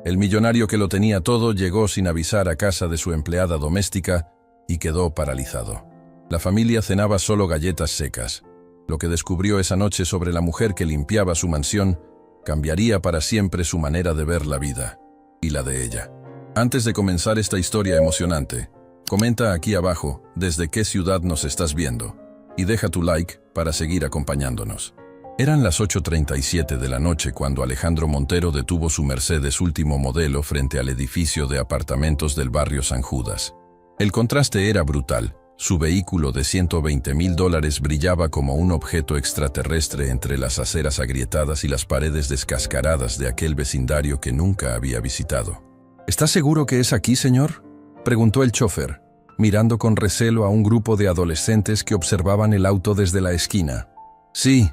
El millonario que lo tenía todo llegó sin avisar a casa de su empleada doméstica y quedó paralizado. La familia cenaba solo galletas secas. Lo que descubrió esa noche sobre la mujer que limpiaba su mansión cambiaría para siempre su manera de ver la vida y la de ella. Antes de comenzar esta historia emocionante, comenta aquí abajo desde qué ciudad nos estás viendo y deja tu like para seguir acompañándonos. Eran las 8:37 de la noche cuando Alejandro Montero detuvo su Mercedes último modelo frente al edificio de apartamentos del barrio San Judas. El contraste era brutal. Su vehículo de $120,000 brillaba como un objeto extraterrestre entre las aceras agrietadas y las paredes descascaradas de aquel vecindario que nunca había visitado. ¿Está seguro que es aquí, señor?, preguntó el chofer, mirando con recelo a un grupo de adolescentes que observaban el auto desde la esquina. Sí,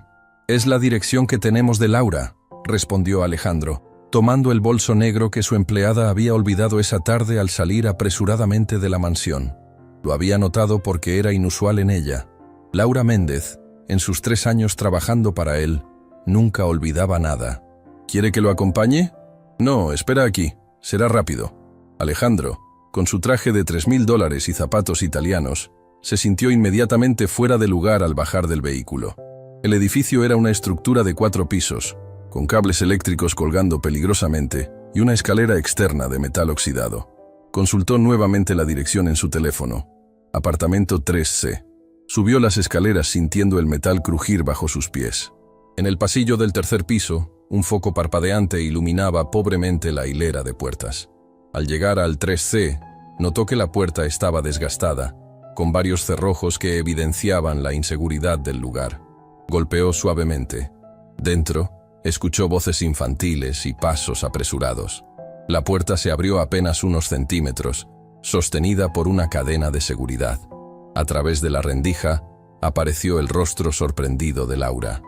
es la dirección que tenemos de Laura, respondió Alejandro, tomando el bolso negro que su empleada había olvidado esa tarde al salir apresuradamente de la mansión. Lo había notado porque era inusual en ella. Laura Méndez, en sus 3 años trabajando para él, nunca olvidaba nada. ¿Quiere que lo acompañe? No, espera aquí. Será rápido. Alejandro, con su traje de $3,000 y zapatos italianos, se sintió inmediatamente fuera de lugar al bajar del vehículo. El edificio era una estructura de 4 pisos, con cables eléctricos colgando peligrosamente y una escalera externa de metal oxidado. Consultó nuevamente la dirección en su teléfono. Apartamento 3C. Subió las escaleras sintiendo el metal crujir bajo sus pies. En el pasillo del 3er piso, un foco parpadeante iluminaba pobremente la hilera de puertas. Al llegar al 3C, notó que la puerta estaba desgastada, con varios cerrojos que evidenciaban la inseguridad del lugar. Golpeó suavemente. Dentro, escuchó voces infantiles y pasos apresurados. La puerta se abrió apenas unos centímetros, sostenida por una cadena de seguridad. A través de la rendija, apareció el rostro sorprendido de Laura.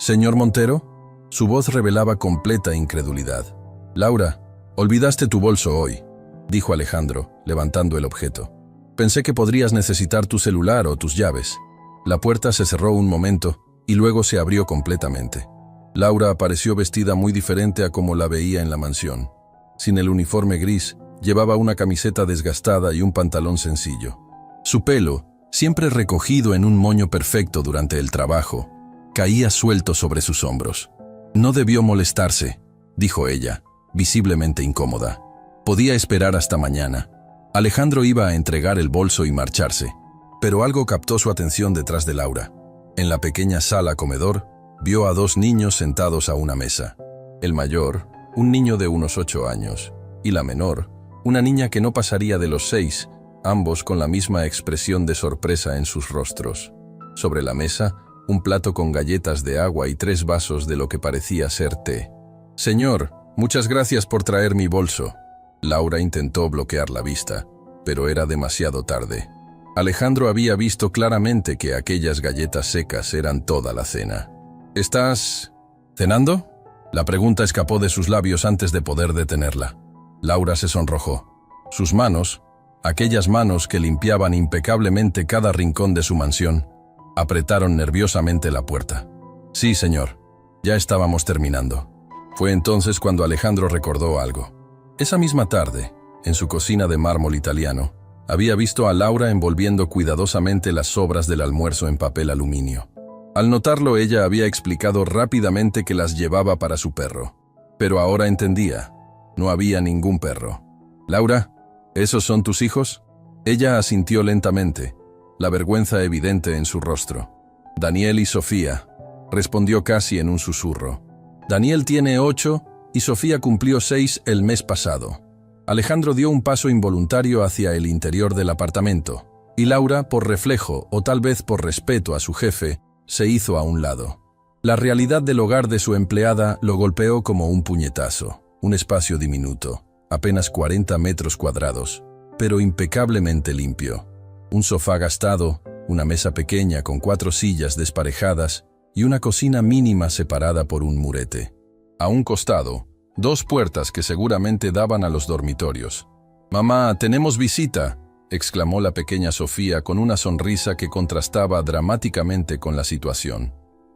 «¿Señor Montero?» Su voz revelaba completa incredulidad. «Laura, olvidaste tu bolso hoy», dijo Alejandro, levantando el objeto. «Pensé que podrías necesitar tu celular o tus llaves». La puerta se cerró un momento y luego se abrió completamente. Laura apareció vestida muy diferente a como la veía en la mansión. Sin el uniforme gris, llevaba una camiseta desgastada y un pantalón sencillo. Su pelo, siempre recogido en un moño perfecto durante el trabajo, caía suelto sobre sus hombros. «No debió molestarse», dijo ella, visiblemente incómoda. Podía esperar hasta mañana. Alejandro iba a entregar el bolso y marcharse, pero algo captó su atención detrás de Laura. En la pequeña sala comedor, vio a 2 niños sentados a una mesa. El mayor, un niño de unos 8 años, y la menor, una niña que no pasaría de los 6, ambos con la misma expresión de sorpresa en sus rostros. Sobre la mesa, un plato con galletas de agua y 3 vasos de lo que parecía ser té. «Señor, muchas gracias por traer mi bolso». Laura intentó bloquear la vista, pero era demasiado tarde. Alejandro había visto claramente que aquellas galletas secas eran toda la cena. «¿Estás cenando?» La pregunta escapó de sus labios antes de poder detenerla. Laura se sonrojó. Sus manos, aquellas manos que limpiaban impecablemente cada rincón de su mansión, apretaron nerviosamente la puerta. «Sí, señor. Ya estábamos terminando». Fue entonces cuando Alejandro recordó algo. Esa misma tarde, en su cocina de mármol italiano, había visto a Laura envolviendo cuidadosamente las sobras del almuerzo en papel aluminio. Al notarlo, ella había explicado rápidamente que las llevaba para su perro. Pero ahora entendía. No había ningún perro. «Laura, ¿esos son tus hijos?» Ella asintió lentamente, la vergüenza evidente en su rostro. «Daniel y Sofía», respondió casi en un susurro. «Daniel tiene 8 y Sofía cumplió 6 el mes pasado». Alejandro dio un paso involuntario hacia el interior del apartamento, y Laura, por reflejo o tal vez por respeto a su jefe, se hizo a un lado. La realidad del hogar de su empleada lo golpeó como un puñetazo. Un espacio diminuto, apenas 40 metros cuadrados, pero impecablemente limpio. Un sofá gastado, una mesa pequeña con 4 sillas desparejadas y una cocina mínima separada por un murete. A un costado, 2 puertas que seguramente daban a los dormitorios. «Mamá, tenemos visita», exclamó la pequeña Sofía con una sonrisa que contrastaba dramáticamente con la situación.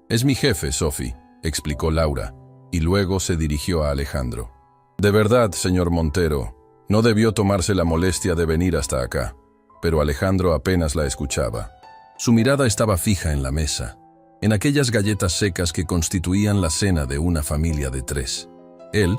«Es mi jefe, Sophie», explicó Laura, y luego se dirigió a Alejandro. De verdad, señor Montero, no debió tomarse la molestia de venir hasta acá. Pero Alejandro apenas la escuchaba. Su mirada estaba fija en la mesa, en aquellas galletas secas que constituían la cena de una familia de 3. Él,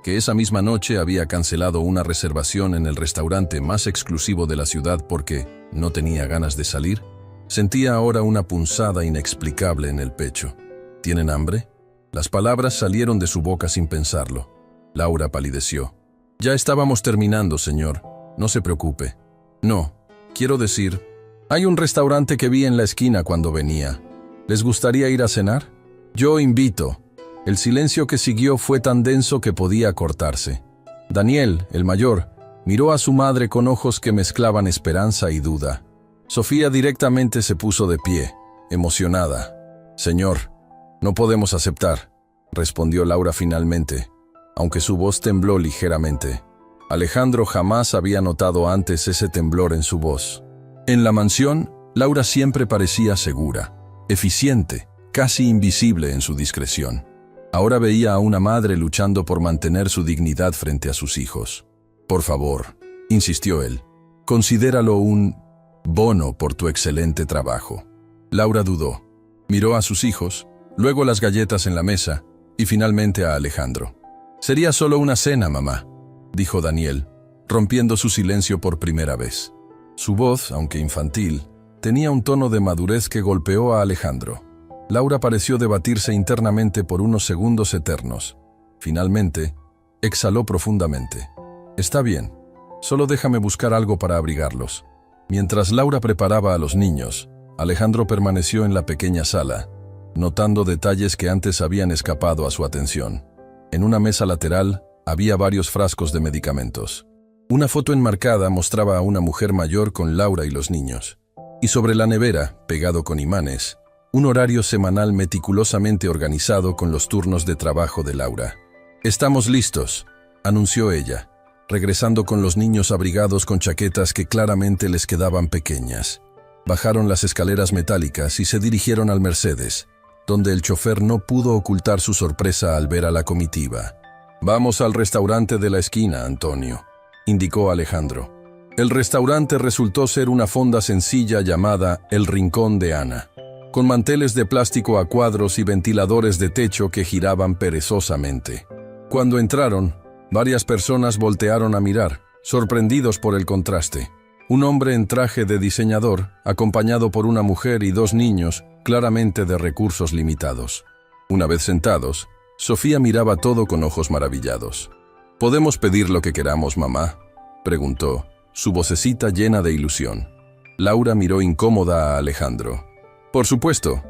que esa misma noche había cancelado una reservación en el restaurante más exclusivo de la ciudad porque no tenía ganas de salir, sentía ahora una punzada inexplicable en el pecho. ¿Tienen hambre? Las palabras salieron de su boca sin pensarlo. Laura palideció. Ya estábamos terminando, señor. No se preocupe. No, quiero decir, hay un restaurante que vi en la esquina cuando venía. ¿Les gustaría ir a cenar? Yo invito. El silencio que siguió fue tan denso que podía cortarse. Daniel, el mayor, miró a su madre con ojos que mezclaban esperanza y duda. Sofía directamente se puso de pie, emocionada. Señor, no podemos aceptar, respondió Laura finalmente, aunque su voz tembló ligeramente. Alejandro jamás había notado antes ese temblor en su voz. En la mansión, Laura siempre parecía segura, eficiente, casi invisible en su discreción. Ahora veía a una madre luchando por mantener su dignidad frente a sus hijos. Por favor, insistió él, considéralo un bono por tu excelente trabajo. Laura dudó. Miró a sus hijos, luego las galletas en la mesa y finalmente a Alejandro. Sería solo una cena, mamá, dijo Daniel, rompiendo su silencio por primera vez. Su voz, aunque infantil, tenía un tono de madurez que golpeó a Alejandro. Laura pareció debatirse internamente por unos segundos eternos. Finalmente, exhaló profundamente. Está bien, solo déjame buscar algo para abrigarlos. Mientras Laura preparaba a los niños, Alejandro permaneció en la pequeña sala, notando detalles que antes habían escapado a su atención. En una mesa lateral había varios frascos de medicamentos. Una foto enmarcada mostraba a una mujer mayor con Laura y los niños. Y sobre la nevera, pegado con imanes, un horario semanal meticulosamente organizado con los turnos de trabajo de Laura. «Estamos listos», anunció ella, regresando con los niños abrigados con chaquetas que claramente les quedaban pequeñas. Bajaron las escaleras metálicas y se dirigieron al Mercedes, donde el chofer no pudo ocultar su sorpresa al ver a la comitiva. «Vamos al restaurante de la esquina, Antonio», indicó Alejandro. El restaurante resultó ser una fonda sencilla llamada El Rincón de Ana, con manteles de plástico a cuadros y ventiladores de techo que giraban perezosamente. Cuando entraron, varias personas voltearon a mirar, sorprendidos por el contraste. Un hombre en traje de diseñador, acompañado por una mujer y 2 niños, claramente de recursos limitados. Una vez sentados, Sofía miraba todo con ojos maravillados. «¿Podemos pedir lo que queramos, mamá?», preguntó, su vocecita llena de ilusión. Laura miró incómoda a Alejandro. «Por supuesto»,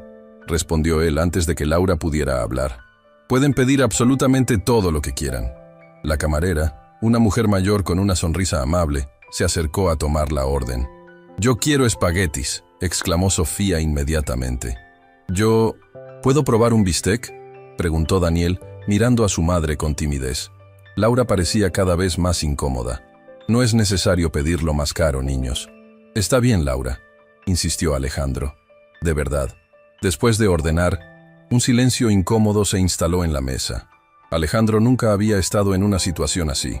respondió él antes de que Laura pudiera hablar. «Pueden pedir absolutamente todo lo que quieran». La camarera, una mujer mayor con una sonrisa amable, se acercó a tomar la orden. «Yo quiero espaguetis», exclamó Sofía inmediatamente. «¿Yo puedo probar un bistec?», preguntó Daniel, mirando a su madre con timidez. Laura parecía cada vez más incómoda. «No es necesario pedirlo más caro, niños». «Está bien, Laura», insistió Alejandro. De verdad. Después de ordenar, un silencio incómodo se instaló en la mesa. Alejandro nunca había estado en una situación así.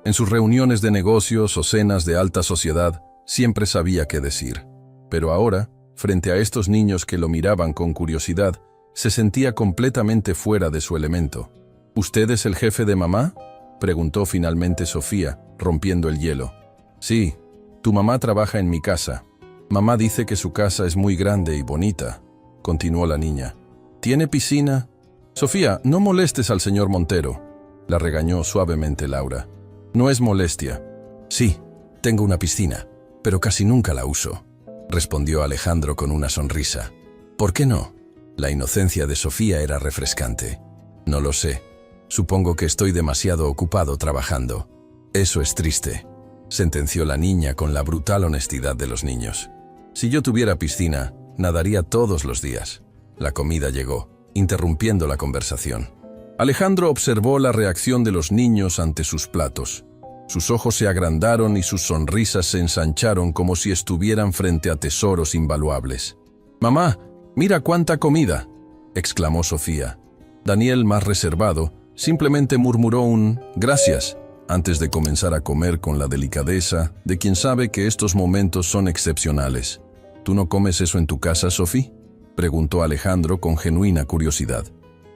En sus reuniones de negocios o cenas de alta sociedad, siempre sabía qué decir. Pero ahora, frente a estos niños que lo miraban con curiosidad, se sentía completamente fuera de su elemento. «¿Usted es el jefe de mamá?», preguntó finalmente Sofía, rompiendo el hielo. «Sí, tu mamá trabaja en mi casa. Mamá dice que su casa es muy grande y bonita», continuó la niña. «¿Tiene piscina?» «Sofía, no molestes al señor Montero», la regañó suavemente Laura. «No es molestia». «Sí, tengo una piscina, pero casi nunca la uso», respondió Alejandro con una sonrisa. «¿Por qué no?». La inocencia de Sofía era refrescante. «No lo sé. Supongo que estoy demasiado ocupado trabajando». «Eso es triste», sentenció la niña con la brutal honestidad de los niños. «Si yo tuviera piscina, nadaría todos los días». La comida llegó, interrumpiendo la conversación. Alejandro observó la reacción de los niños ante sus platos. Sus ojos se agrandaron y sus sonrisas se ensancharon como si estuvieran frente a tesoros invaluables. «Mamá, mira cuánta comida», exclamó Sofía. Daniel, más reservado, Simplemente murmuró un «gracias» antes de comenzar a comer con la delicadeza de quien sabe que estos momentos son excepcionales. ¿Tú no comes eso en tu casa, Sophie?, preguntó Alejandro con genuina curiosidad.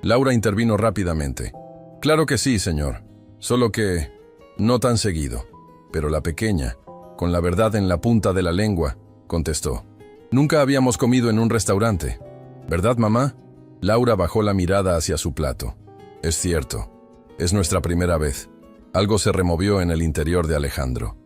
Laura intervino rápidamente. Claro que sí, señor. Solo que no tan seguido. Pero la pequeña, con la verdad en la punta de la lengua, contestó. Nunca habíamos comido en un restaurante. ¿Verdad, mamá? Laura bajó la mirada hacia su plato. Es cierto. Es nuestra primera vez. Algo se removió en el interior de Alejandro.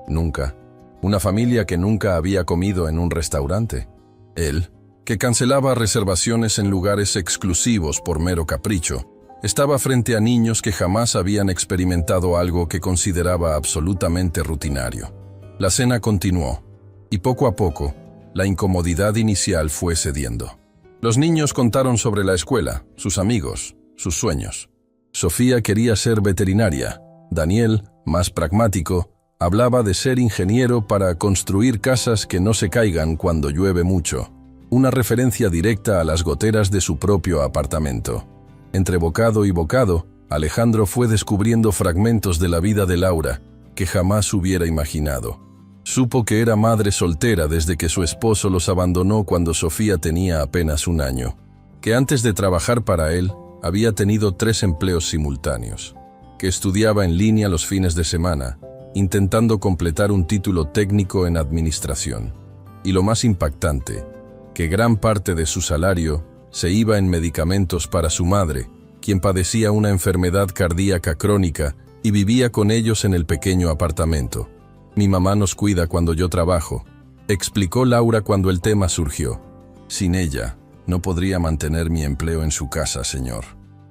Nunca. Una familia que nunca había comido en un restaurante. Él, que cancelaba reservaciones en lugares exclusivos por mero capricho, estaba frente a niños que jamás habían experimentado algo que consideraba absolutamente rutinario. La cena continuó, y poco a poco, la incomodidad inicial fue cediendo. Los niños contaron sobre la escuela, sus amigos, sus sueños. Sofía quería ser veterinaria. Daniel, más pragmático, hablaba de ser ingeniero para construir casas que no se caigan cuando llueve mucho. Una referencia directa a las goteras de su propio apartamento. Entre bocado y bocado, Alejandro fue descubriendo fragmentos de la vida de Laura que jamás hubiera imaginado. Supo que era madre soltera desde que su esposo los abandonó cuando Sofía tenía apenas 1 año, que antes de trabajar para él había tenido 3 empleos simultáneos, que estudiaba en línea los fines de semana, intentando completar un título técnico en administración. Y lo más impactante, que gran parte de su salario se iba en medicamentos para su madre, quien padecía una enfermedad cardíaca crónica y vivía con ellos en el pequeño apartamento. Mi mamá nos cuida cuando yo trabajo, explicó Laura cuando el tema surgió. Sin ella, no podría mantener mi empleo en su casa, señor.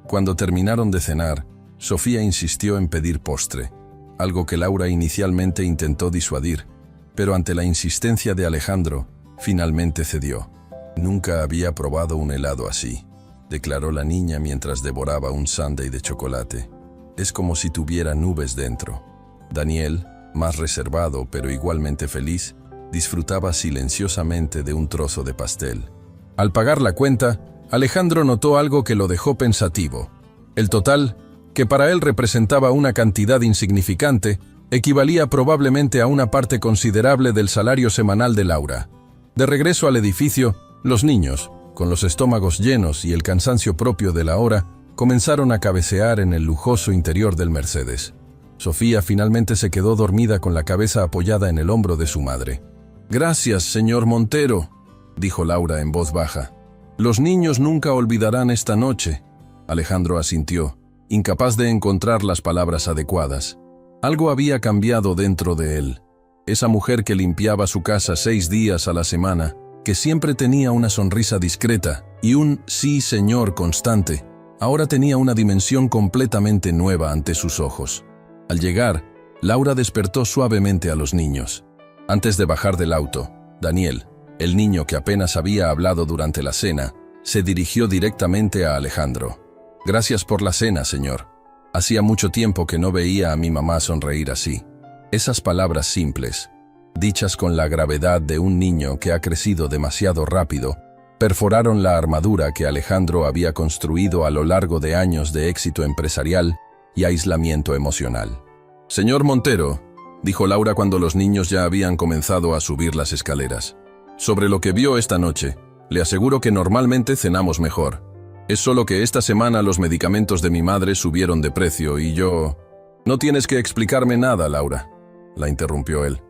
Cuando terminaron de cenar, Sofía insistió en pedir postre, algo que Laura inicialmente intentó disuadir, pero ante la insistencia de Alejandro, finalmente cedió. Nunca había probado un helado así, declaró la niña mientras devoraba un sundae de chocolate. Es como si tuviera nubes dentro. Daniel, más reservado pero igualmente feliz, disfrutaba silenciosamente de un trozo de pastel. Al pagar la cuenta, Alejandro notó algo que lo dejó pensativo. El total, que para él representaba una cantidad insignificante, equivalía probablemente a una parte considerable del salario semanal de Laura. De regreso al edificio, los niños, con los estómagos llenos y el cansancio propio de la hora, comenzaron a cabecear en el lujoso interior del Mercedes. Sofía finalmente se quedó dormida con la cabeza apoyada en el hombro de su madre. «Gracias, señor Montero», dijo Laura en voz baja. «Los niños nunca olvidarán esta noche». Alejandro asintió, incapaz de encontrar las palabras adecuadas. Algo había cambiado dentro de él. Esa mujer que limpiaba su casa 6 días a la semana, que siempre tenía una sonrisa discreta y un «sí, señor» constante, ahora tenía una dimensión completamente nueva ante sus ojos. Al llegar, Laura despertó suavemente a los niños. Antes de bajar del auto, Daniel, el niño que apenas había hablado durante la cena, se dirigió directamente a Alejandro. «Gracias por la cena, señor. Hacía mucho tiempo que no veía a mi mamá sonreír así». Esas palabras simples, dichas con la gravedad de un niño que ha crecido demasiado rápido, perforaron la armadura que Alejandro había construido a lo largo de años de éxito empresarial y aislamiento emocional. «Señor Montero», dijo Laura cuando los niños ya habían comenzado a subir las escaleras, «sobre lo que vio esta noche, le aseguro que normalmente cenamos mejor. Es solo que esta semana los medicamentos de mi madre subieron de precio y yo...» «No tienes que explicarme nada, Laura», la interrumpió él.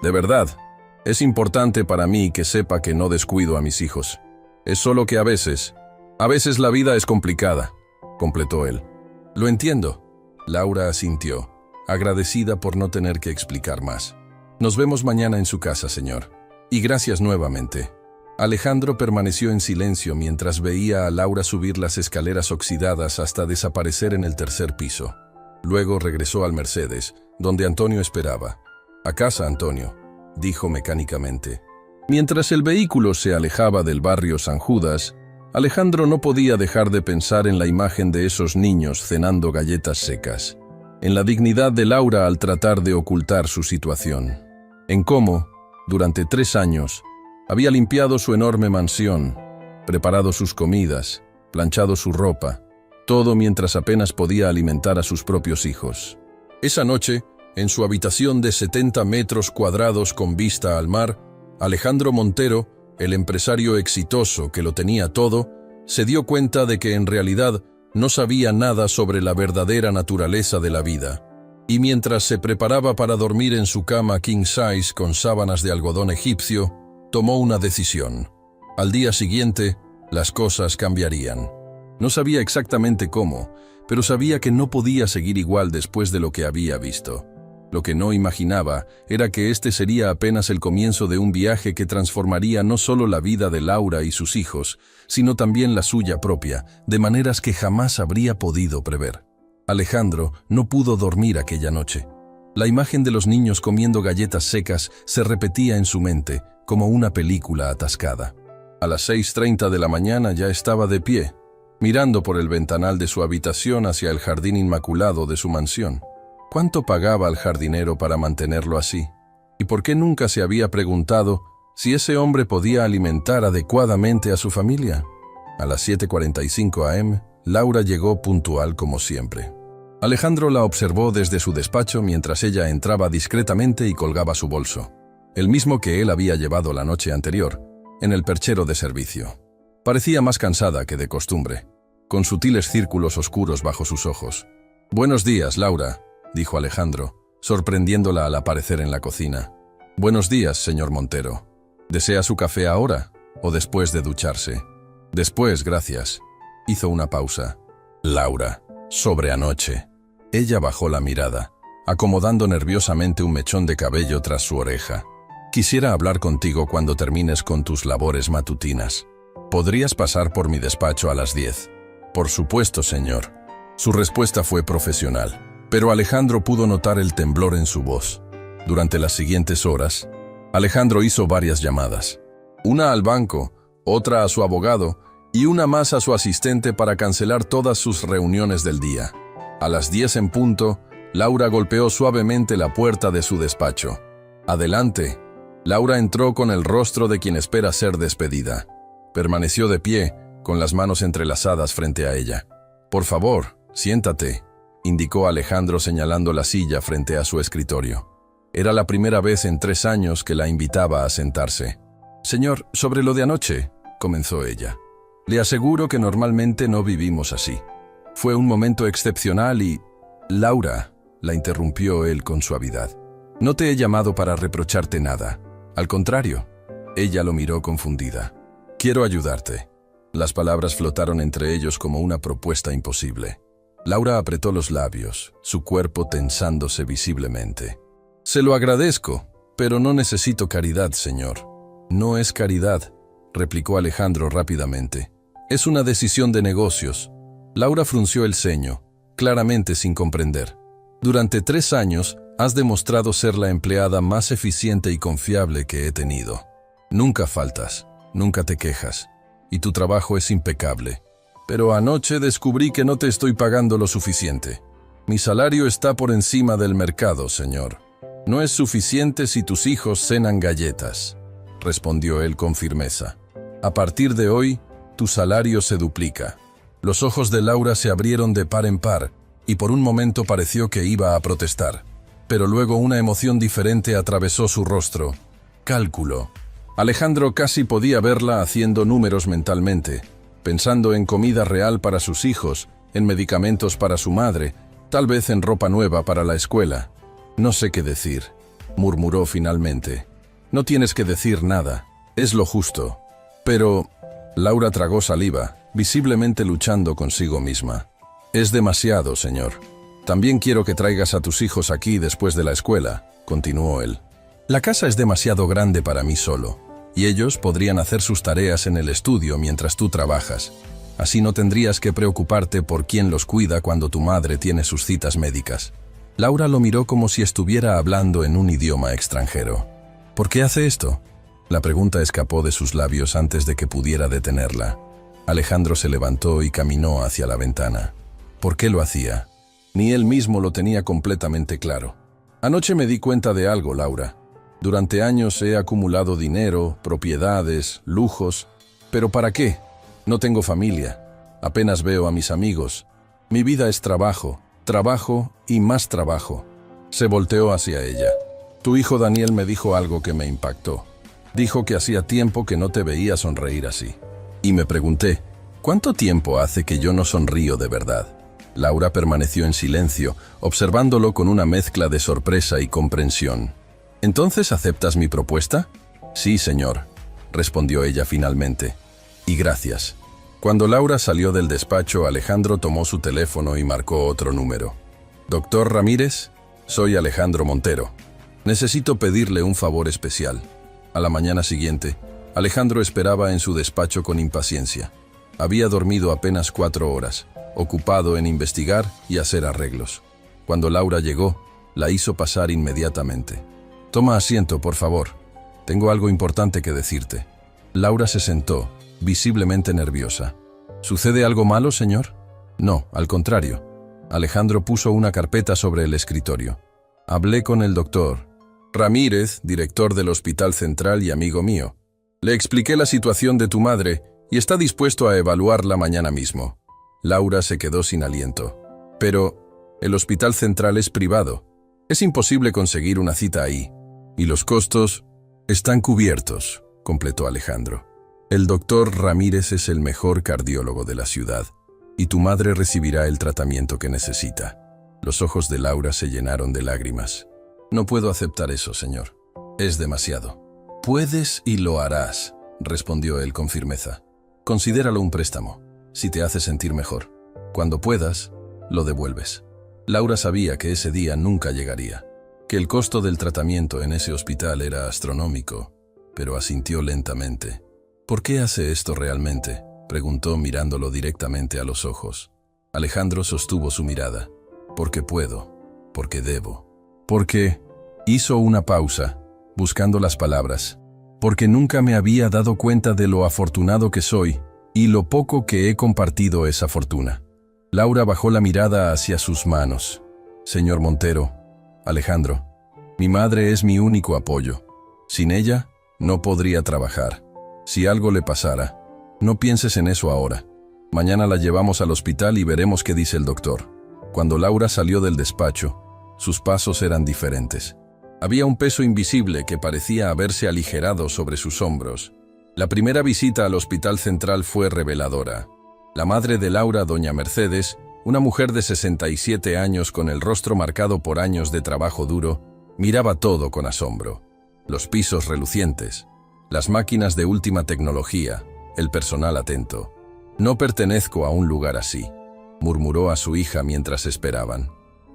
«De verdad, es importante para mí que sepa que no descuido a mis hijos. Es solo que a veces la vida es complicada», completó él. «Lo entiendo». Laura asintió, agradecida por no tener que explicar más. «Nos vemos mañana en su casa, señor. Y gracias nuevamente». Alejandro permaneció en silencio mientras veía a Laura subir las escaleras oxidadas hasta desaparecer en el 3er piso. Luego regresó al Mercedes, donde Antonio esperaba. «A casa, Antonio», dijo mecánicamente. Mientras el vehículo se alejaba del barrio San Judas, Alejandro no podía dejar de pensar en la imagen de esos niños cenando galletas secas, en la dignidad de Laura al tratar de ocultar su situación, en cómo, durante 3 años, había limpiado su enorme mansión, preparado sus comidas, planchado su ropa, Todo mientras apenas podía alimentar a sus propios hijos. Esa noche, en su habitación de 70 metros cuadrados con vista al mar, Alejandro Montero, el empresario exitoso que lo tenía todo, se dio cuenta de que en realidad no sabía nada sobre la verdadera naturaleza de la vida. Y mientras se preparaba para dormir en su cama king size con sábanas de algodón egipcio, tomó una decisión. Al día siguiente, las cosas cambiarían. No sabía exactamente cómo, pero sabía que no podía seguir igual después de lo que había visto. Lo que no imaginaba era que este sería apenas el comienzo de un viaje que transformaría no solo la vida de Laura y sus hijos, sino también la suya propia, de maneras que jamás habría podido prever. Alejandro no pudo dormir aquella noche. La imagen de los niños comiendo galletas secas se repetía en su mente, como una película atascada. A las 6:30 de la mañana ya estaba de pie, mirando por el ventanal de su habitación hacia el jardín inmaculado de su mansión. ¿Cuánto pagaba al jardinero para mantenerlo así? ¿Y por qué nunca se había preguntado si ese hombre podía alimentar adecuadamente a su familia? A las 7:45 am, Laura llegó puntual como siempre. Alejandro la observó desde su despacho mientras ella entraba discretamente y colgaba su bolso, el mismo que él había llevado la noche anterior, en el perchero de servicio. Parecía más cansada que de costumbre, con sutiles círculos oscuros bajo sus ojos. «Buenos días, Laura», dijo Alejandro, sorprendiéndola al aparecer en la cocina. «Buenos días, señor Montero. ¿Desea su café ahora o después de ducharse?» «Después, gracias». Hizo una pausa. «Laura, sobre anoche». Ella bajó la mirada, acomodando nerviosamente un mechón de cabello tras su oreja. «Quisiera hablar contigo cuando termines con tus labores matutinas. ¿Podrías pasar por mi despacho a las 10? «Por supuesto, señor». Su respuesta fue profesional, pero Alejandro pudo notar el temblor en su voz. Durante las siguientes horas, Alejandro hizo varias llamadas. Una al banco, otra a su abogado y una más a su asistente para cancelar todas sus reuniones del día. A las 10 en punto, Laura golpeó suavemente la puerta de su despacho. «Adelante». Laura entró con el rostro de quien espera ser despedida. Permaneció de pie, con las manos entrelazadas frente a ella. «Por favor, siéntate», indicó Alejandro señalando la silla frente a su escritorio. Era la primera vez en 3 años que la invitaba a sentarse. «Señor, sobre lo de anoche», comenzó ella. «Le aseguro que normalmente no vivimos así. Fue un momento excepcional y...» «Laura», la interrumpió él con suavidad. «No te he llamado para reprocharte nada. Al contrario». Ella lo miró confundida. «Quiero ayudarte». Las palabras flotaron entre ellos como una propuesta imposible. Laura apretó los labios, su cuerpo tensándose visiblemente. «Se lo agradezco, pero no necesito caridad, señor». «No es caridad», replicó Alejandro rápidamente. «Es una decisión de negocios». Laura frunció el ceño, claramente sin comprender. «Durante 3 años has demostrado ser la empleada más eficiente y confiable que he tenido. Nunca faltas, nunca te quejas, y tu trabajo es impecable. Pero anoche descubrí que no te estoy pagando lo suficiente. Mi salario está por encima del mercado, señor. No es suficiente si tus hijos cenan galletas», respondió él con firmeza. «A partir de hoy, tu salario se duplica». Los ojos de Laura se abrieron de par en par, y por un momento pareció que iba a protestar. Pero luego una emoción diferente atravesó su rostro. Cálculo. Alejandro casi podía verla haciendo números mentalmente, pensando en comida real para sus hijos, en medicamentos para su madre, tal vez en ropa nueva para la escuela. «No sé qué decir», murmuró finalmente. «No tienes que decir nada, es lo justo». «Pero...» Laura tragó saliva, visiblemente luchando consigo misma. «Es demasiado, señor. También quiero que traigas a tus hijos aquí después de la escuela», continuó él. «La casa es demasiado grande para mí solo, y ellos podrían hacer sus tareas en el estudio mientras tú trabajas. Así no tendrías que preocuparte por quién los cuida cuando tu madre tiene sus citas médicas». Laura lo miró como si estuviera hablando en un idioma extranjero. «¿Por qué hace esto?». La pregunta escapó de sus labios antes de que pudiera detenerla. Alejandro se levantó y caminó hacia la ventana. ¿Por qué lo hacía? Ni él mismo lo tenía completamente claro. «Anoche me di cuenta de algo, Laura. Durante años he acumulado dinero, propiedades, lujos. ¿Pero para qué? No tengo familia. Apenas veo a mis amigos. Mi vida es trabajo, trabajo y más trabajo. Se volteó hacia ella. Tu hijo Daniel me dijo algo que me impactó. Dijo que hacía tiempo que no te veía sonreír así. Y me pregunté, ¿cuánto tiempo hace que yo no sonrío de verdad? Laura permaneció en silencio, observándolo con una mezcla de sorpresa y comprensión. ¿Entonces aceptas mi propuesta? Sí, señor, respondió ella finalmente. Y gracias. Cuando Laura salió del despacho, Alejandro tomó su teléfono y marcó otro número. Doctor Ramírez, soy Alejandro Montero. Necesito pedirle un favor especial. A la mañana siguiente, Alejandro esperaba en su despacho con impaciencia. Había dormido apenas 4 horas, ocupado en investigar y hacer arreglos. Cuando Laura llegó, la hizo pasar inmediatamente. Toma asiento, por favor. Tengo algo importante que decirte. Laura se sentó, visiblemente nerviosa. ¿Sucede algo malo, señor? No, al contrario. Alejandro puso una carpeta sobre el escritorio. Hablé con el doctor Ramírez, director del Hospital Central y amigo mío. Le expliqué la situación de tu madre y está dispuesto a evaluarla mañana mismo. Laura se quedó sin aliento. Pero el Hospital Central es privado. Es imposible conseguir una cita ahí. Y los costos están cubiertos, completó Alejandro. El doctor Ramírez es el mejor cardiólogo de la ciudad, y tu madre recibirá el tratamiento que necesita. Los ojos de Laura se llenaron de lágrimas. No puedo aceptar eso, señor. Es demasiado. Puedes y lo harás, respondió él con firmeza. Considéralo un préstamo, si te hace sentir mejor. Cuando puedas, lo devuelves. Laura sabía que ese día nunca llegaría, que el costo del tratamiento en ese hospital era astronómico, pero asintió lentamente. ¿Por qué hace esto realmente?, preguntó mirándolo directamente a los ojos. Alejandro sostuvo su mirada. Porque puedo, porque debo, porque... Hizo una pausa, buscando las palabras. Porque nunca me había dado cuenta de lo afortunado que soy y lo poco que he compartido esa fortuna. Laura bajó la mirada hacia sus manos. Señor Montero, Alejandro, mi madre es mi único apoyo. Sin ella, no podría trabajar. Si algo le pasara, no pienses en eso ahora. Mañana la llevamos al hospital y veremos qué dice el doctor. Cuando Laura salió del despacho, sus pasos eran diferentes. Había un peso invisible que parecía haberse aligerado sobre sus hombros. La primera visita al Hospital Central fue reveladora. La madre de Laura, doña Mercedes, una mujer de 67 años con el rostro marcado por años de trabajo duro, miraba todo con asombro. Los pisos relucientes, las máquinas de última tecnología, el personal atento. No pertenezco a un lugar así, murmuró a su hija mientras esperaban.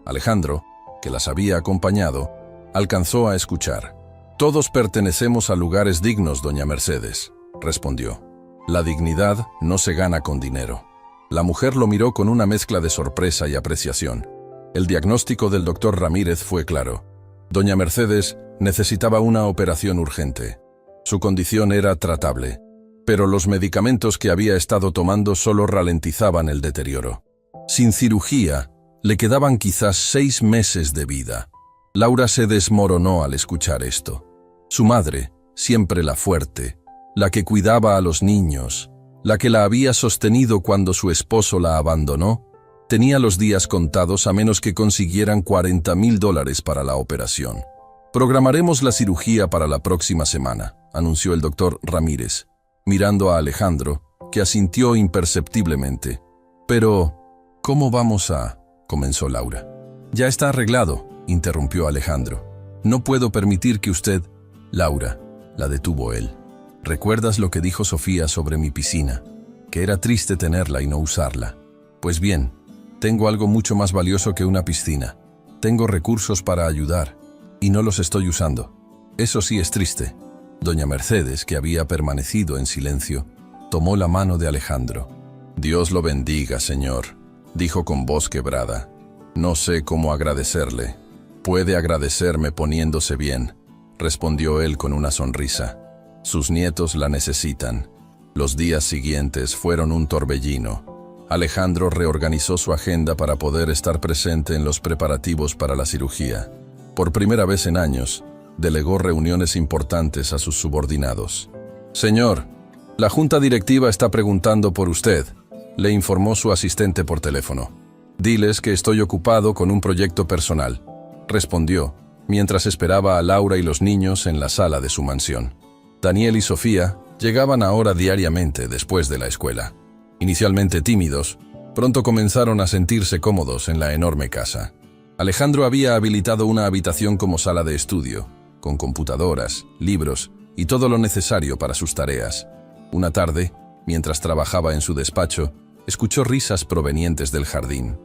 Alejandro, que las había acompañado, alcanzó a escuchar. Todos pertenecemos a lugares dignos, doña Mercedes, respondió. La dignidad no se gana con dinero. La mujer lo miró con una mezcla de sorpresa y apreciación. El diagnóstico del doctor Ramírez fue claro. Doña Mercedes necesitaba una operación urgente. Su condición era tratable, pero los medicamentos que había estado tomando solo ralentizaban el deterioro. Sin cirugía, le quedaban quizás 6 meses de vida. Laura se desmoronó al escuchar esto. Su madre, siempre la fuerte, la que cuidaba a los niños, la que la había sostenido cuando su esposo la abandonó, tenía los días contados a menos que consiguieran $40,000 para la operación. Programaremos la cirugía para la próxima semana, anunció el doctor Ramírez, mirando a Alejandro, que asintió imperceptiblemente. Pero, ¿cómo vamos a...? Comenzó Laura. Ya está arreglado, interrumpió Alejandro. No puedo permitir que usted... Laura, la detuvo él. ¿Recuerdas lo que dijo Sofía sobre mi piscina? Que era triste tenerla y no usarla. Pues bien, tengo algo mucho más valioso que una piscina. Tengo recursos para ayudar, y no los estoy usando. Eso sí es triste. Doña Mercedes, que había permanecido en silencio, tomó la mano de Alejandro. Dios lo bendiga, señor, dijo con voz quebrada. No sé cómo agradecerle. Puede agradecerme poniéndose bien, respondió él con una sonrisa. Sus nietos la necesitan. Los días siguientes fueron un torbellino. Alejandro reorganizó su agenda para poder estar presente en los preparativos para la cirugía. Por primera vez en años, delegó reuniones importantes a sus subordinados. Señor, la junta directiva está preguntando por usted, le informó su asistente por teléfono. Diles que estoy ocupado con un proyecto personal, respondió, mientras esperaba a Laura y los niños en la sala de su mansión. Daniel y Sofía llegaban ahora diariamente después de la escuela. Inicialmente tímidos, pronto comenzaron a sentirse cómodos en la enorme casa. Alejandro había habilitado una habitación como sala de estudio, con computadoras, libros y todo lo necesario para sus tareas. Una tarde, mientras trabajaba en su despacho, escuchó risas provenientes del jardín.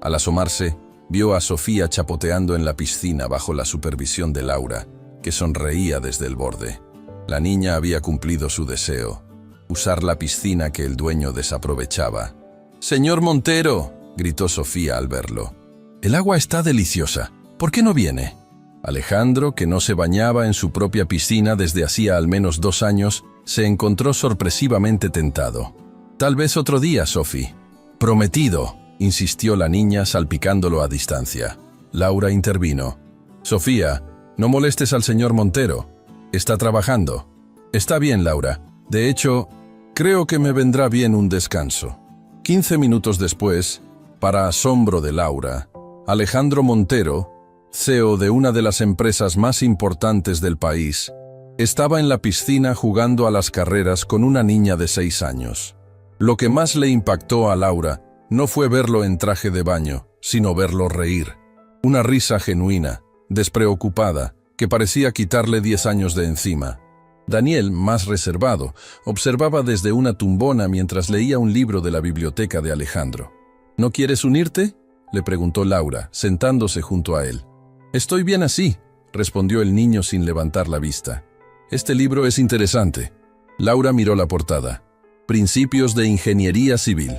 Al asomarse, vio a Sofía chapoteando en la piscina bajo la supervisión de Laura, que sonreía desde el borde. La niña había cumplido su deseo, usar la piscina que el dueño desaprovechaba. «¡Señor Montero!», gritó Sofía al verlo. «El agua está deliciosa. ¿Por qué no viene?». Alejandro, que no se bañaba en su propia piscina desde hacía al menos 2 años, se encontró sorpresivamente tentado. «Tal vez otro día, Sophie». «Prometido», insistió la niña salpicándolo a distancia. Laura intervino. «Sofía, no molestes al señor Montero. Está trabajando». «Está bien, Laura. De hecho, creo que me vendrá bien un descanso». 15 minutos después, para asombro de Laura, Alejandro Montero, CEO de una de las empresas más importantes del país, estaba en la piscina jugando a las carreras con una niña de 6 años. Lo que más le impactó a Laura no fue verlo en traje de baño, sino verlo reír. Una risa genuina, despreocupada, que parecía quitarle 10 años de encima. Daniel, más reservado, observaba desde una tumbona mientras leía un libro de la biblioteca de Alejandro. «¿No quieres unirte?», le preguntó Laura, sentándose junto a él. «Estoy bien así», respondió el niño sin levantar la vista. «Este libro es interesante». Laura miró la portada. «Principios de Ingeniería Civil».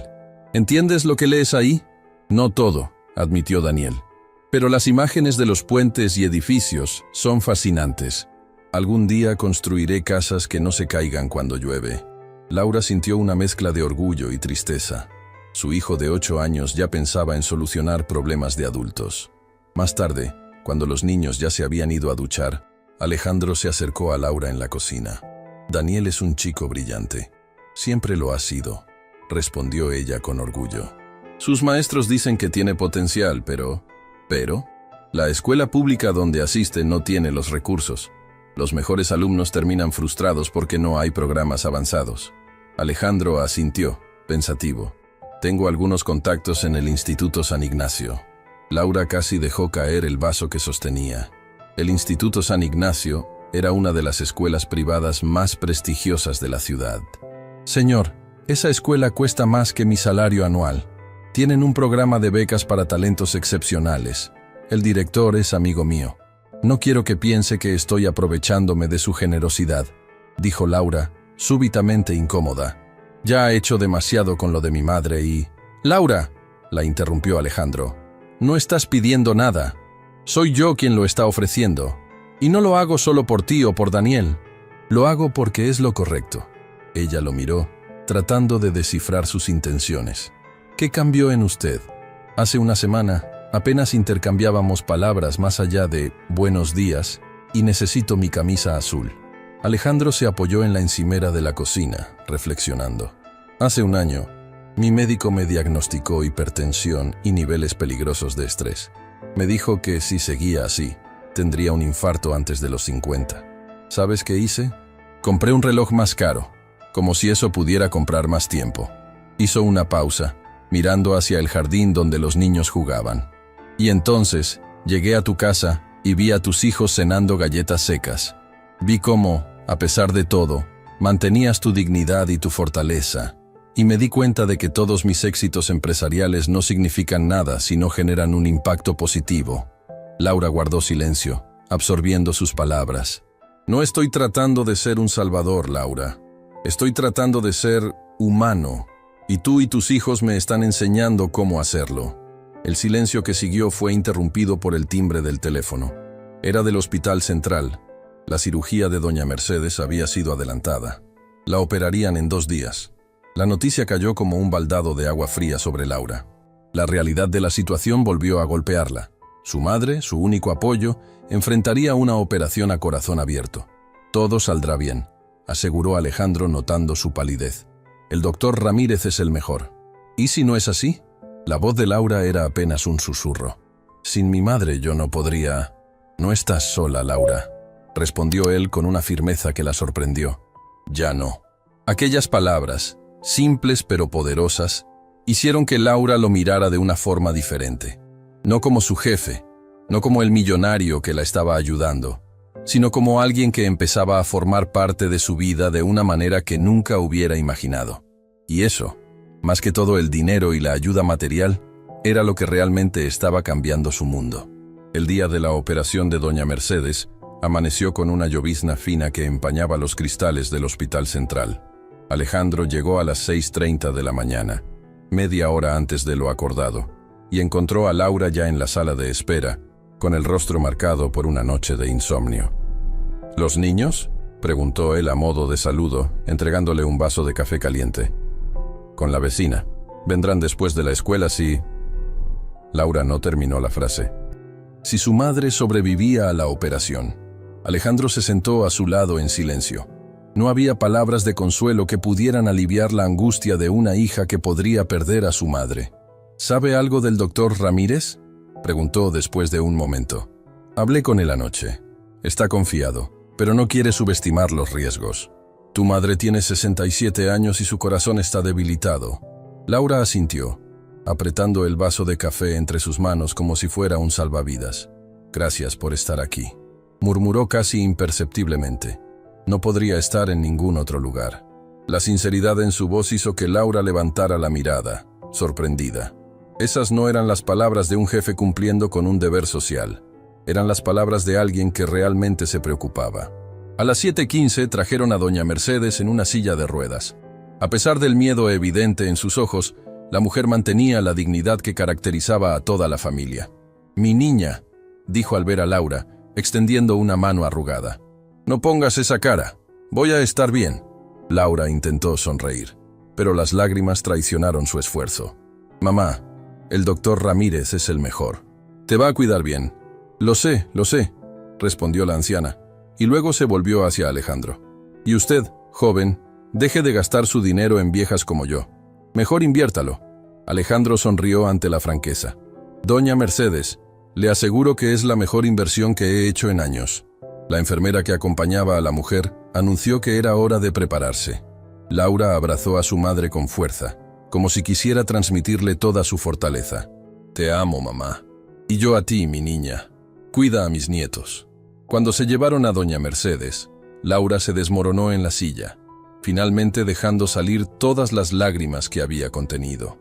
«¿Entiendes lo que lees ahí?». «No todo», admitió Daniel. «Pero las imágenes de los puentes y edificios son fascinantes. Algún día construiré casas que no se caigan cuando llueve». Laura sintió una mezcla de orgullo y tristeza. Su hijo de 8 años ya pensaba en solucionar problemas de adultos. Más tarde, cuando los niños ya se habían ido a duchar, Alejandro se acercó a Laura en la cocina. «Daniel es un chico brillante. Siempre lo ha sido», respondió ella con orgullo. «Sus maestros dicen que tiene potencial, pero la escuela pública donde asiste no tiene los recursos. Los mejores alumnos terminan frustrados porque no hay programas avanzados». Alejandro asintió, pensativo. «Tengo algunos contactos en el Instituto San Ignacio». Laura casi dejó caer el vaso que sostenía. El Instituto San Ignacio era una de las escuelas privadas más prestigiosas de la ciudad. «Señor, esa escuela cuesta más que mi salario anual. Tienen un programa de becas para talentos excepcionales. El director es amigo mío. No quiero que piense que estoy aprovechándome de su generosidad», dijo Laura, súbitamente incómoda. «Ya ha hecho demasiado con lo de mi madre y...». «Laura», la interrumpió Alejandro, «no estás pidiendo nada. Soy yo quien lo está ofreciendo. Y no lo hago solo por ti o por Daniel. Lo hago porque es lo correcto». Ella lo miró, tratando de descifrar sus intenciones. «¿Qué cambió en usted? Hace una semana apenas intercambiábamos palabras más allá de buenos días y necesito mi camisa azul». Alejandro se apoyó en la encimera de la cocina, reflexionando. «Hace un año, mi médico me diagnosticó hipertensión y niveles peligrosos de estrés. Me dijo que si seguía así, tendría un infarto antes de los 50. ¿Sabes qué hice? Compré un reloj más caro, como si eso pudiera comprar más tiempo». Hizo una pausa, mirando hacia el jardín donde los niños jugaban. «Y entonces, llegué a tu casa y vi a tus hijos cenando galletas secas. Vi cómo, a pesar de todo, mantenías tu dignidad y tu fortaleza. Y me di cuenta de que todos mis éxitos empresariales no significan nada si no generan un impacto positivo». Laura guardó silencio, absorbiendo sus palabras. «No estoy tratando de ser un salvador, Laura. Estoy tratando de ser humano. Y tú y tus hijos me están enseñando cómo hacerlo». El silencio que siguió fue interrumpido por el timbre del teléfono. Era del Hospital Central. La cirugía de doña Mercedes había sido adelantada. La operarían en 2 días. La noticia cayó como un baldado de agua fría sobre Laura. La realidad de la situación volvió a golpearla. Su madre, su único apoyo, enfrentaría una operación a corazón abierto. «Todo saldrá bien», aseguró Alejandro notando su palidez. «El doctor Ramírez es el mejor». «¿Y si no es así?». La voz de Laura era apenas un susurro. Sin mi madre yo no podría... No estás sola, Laura, respondió él con una firmeza que la sorprendió. Ya no. Aquellas palabras, simples pero poderosas, hicieron que Laura lo mirara de una forma diferente. No como su jefe, no como el millonario que la estaba ayudando, sino como alguien que empezaba a formar parte de su vida de una manera que nunca hubiera imaginado. Y eso, más que todo el dinero y la ayuda material, era lo que realmente estaba cambiando su mundo. El día de la operación de doña Mercedes, amaneció con una llovizna fina que empañaba los cristales del Hospital Central. Alejandro llegó a las 6:30 de la mañana, media hora antes de lo acordado, y encontró a Laura ya en la sala de espera, con el rostro marcado por una noche de insomnio. ¿Los niños?, preguntó él a modo de saludo, entregándole un vaso de café caliente. Con la vecina. Vendrán después de la escuela si... Laura no terminó la frase. Si su madre sobrevivía a la operación. Alejandro se sentó a su lado en silencio. No había palabras de consuelo que pudieran aliviar la angustia de una hija que podría perder a su madre. ¿Sabe algo del doctor Ramírez?, preguntó después de un momento. Hablé con él anoche. Está confiado, pero no quiere subestimar los riesgos. Tu madre tiene 67 años y su corazón está debilitado. Laura asintió, apretando el vaso de café entre sus manos como si fuera un salvavidas. Gracias por estar aquí, murmuró casi imperceptiblemente. No podría estar en ningún otro lugar. La sinceridad en su voz hizo que Laura levantara la mirada, sorprendida. Esas no eran las palabras de un jefe cumpliendo con un deber social. Eran las palabras de alguien que realmente se preocupaba. A las 7:15 trajeron a doña Mercedes en una silla de ruedas. A pesar del miedo evidente en sus ojos, la mujer mantenía la dignidad que caracterizaba a toda la familia. «Mi niña», dijo al ver a Laura, extendiendo una mano arrugada. «No pongas esa cara. Voy a estar bien». Laura intentó sonreír, pero las lágrimas traicionaron su esfuerzo. «Mamá, el doctor Ramírez es el mejor. Te va a cuidar bien». Lo sé», respondió la anciana, y luego se volvió hacia Alejandro. «Y usted, joven, deje de gastar su dinero en viejas como yo. Mejor inviértalo». Alejandro sonrió ante la franqueza. «Doña Mercedes, le aseguro que es la mejor inversión que he hecho en años». La enfermera que acompañaba a la mujer anunció que era hora de prepararse. Laura abrazó a su madre con fuerza, como si quisiera transmitirle toda su fortaleza. «Te amo, mamá. Y yo a ti, mi niña. Cuida a mis nietos». Cuando se llevaron a doña Mercedes, Laura se desmoronó en la silla, finalmente dejando salir todas las lágrimas que había contenido.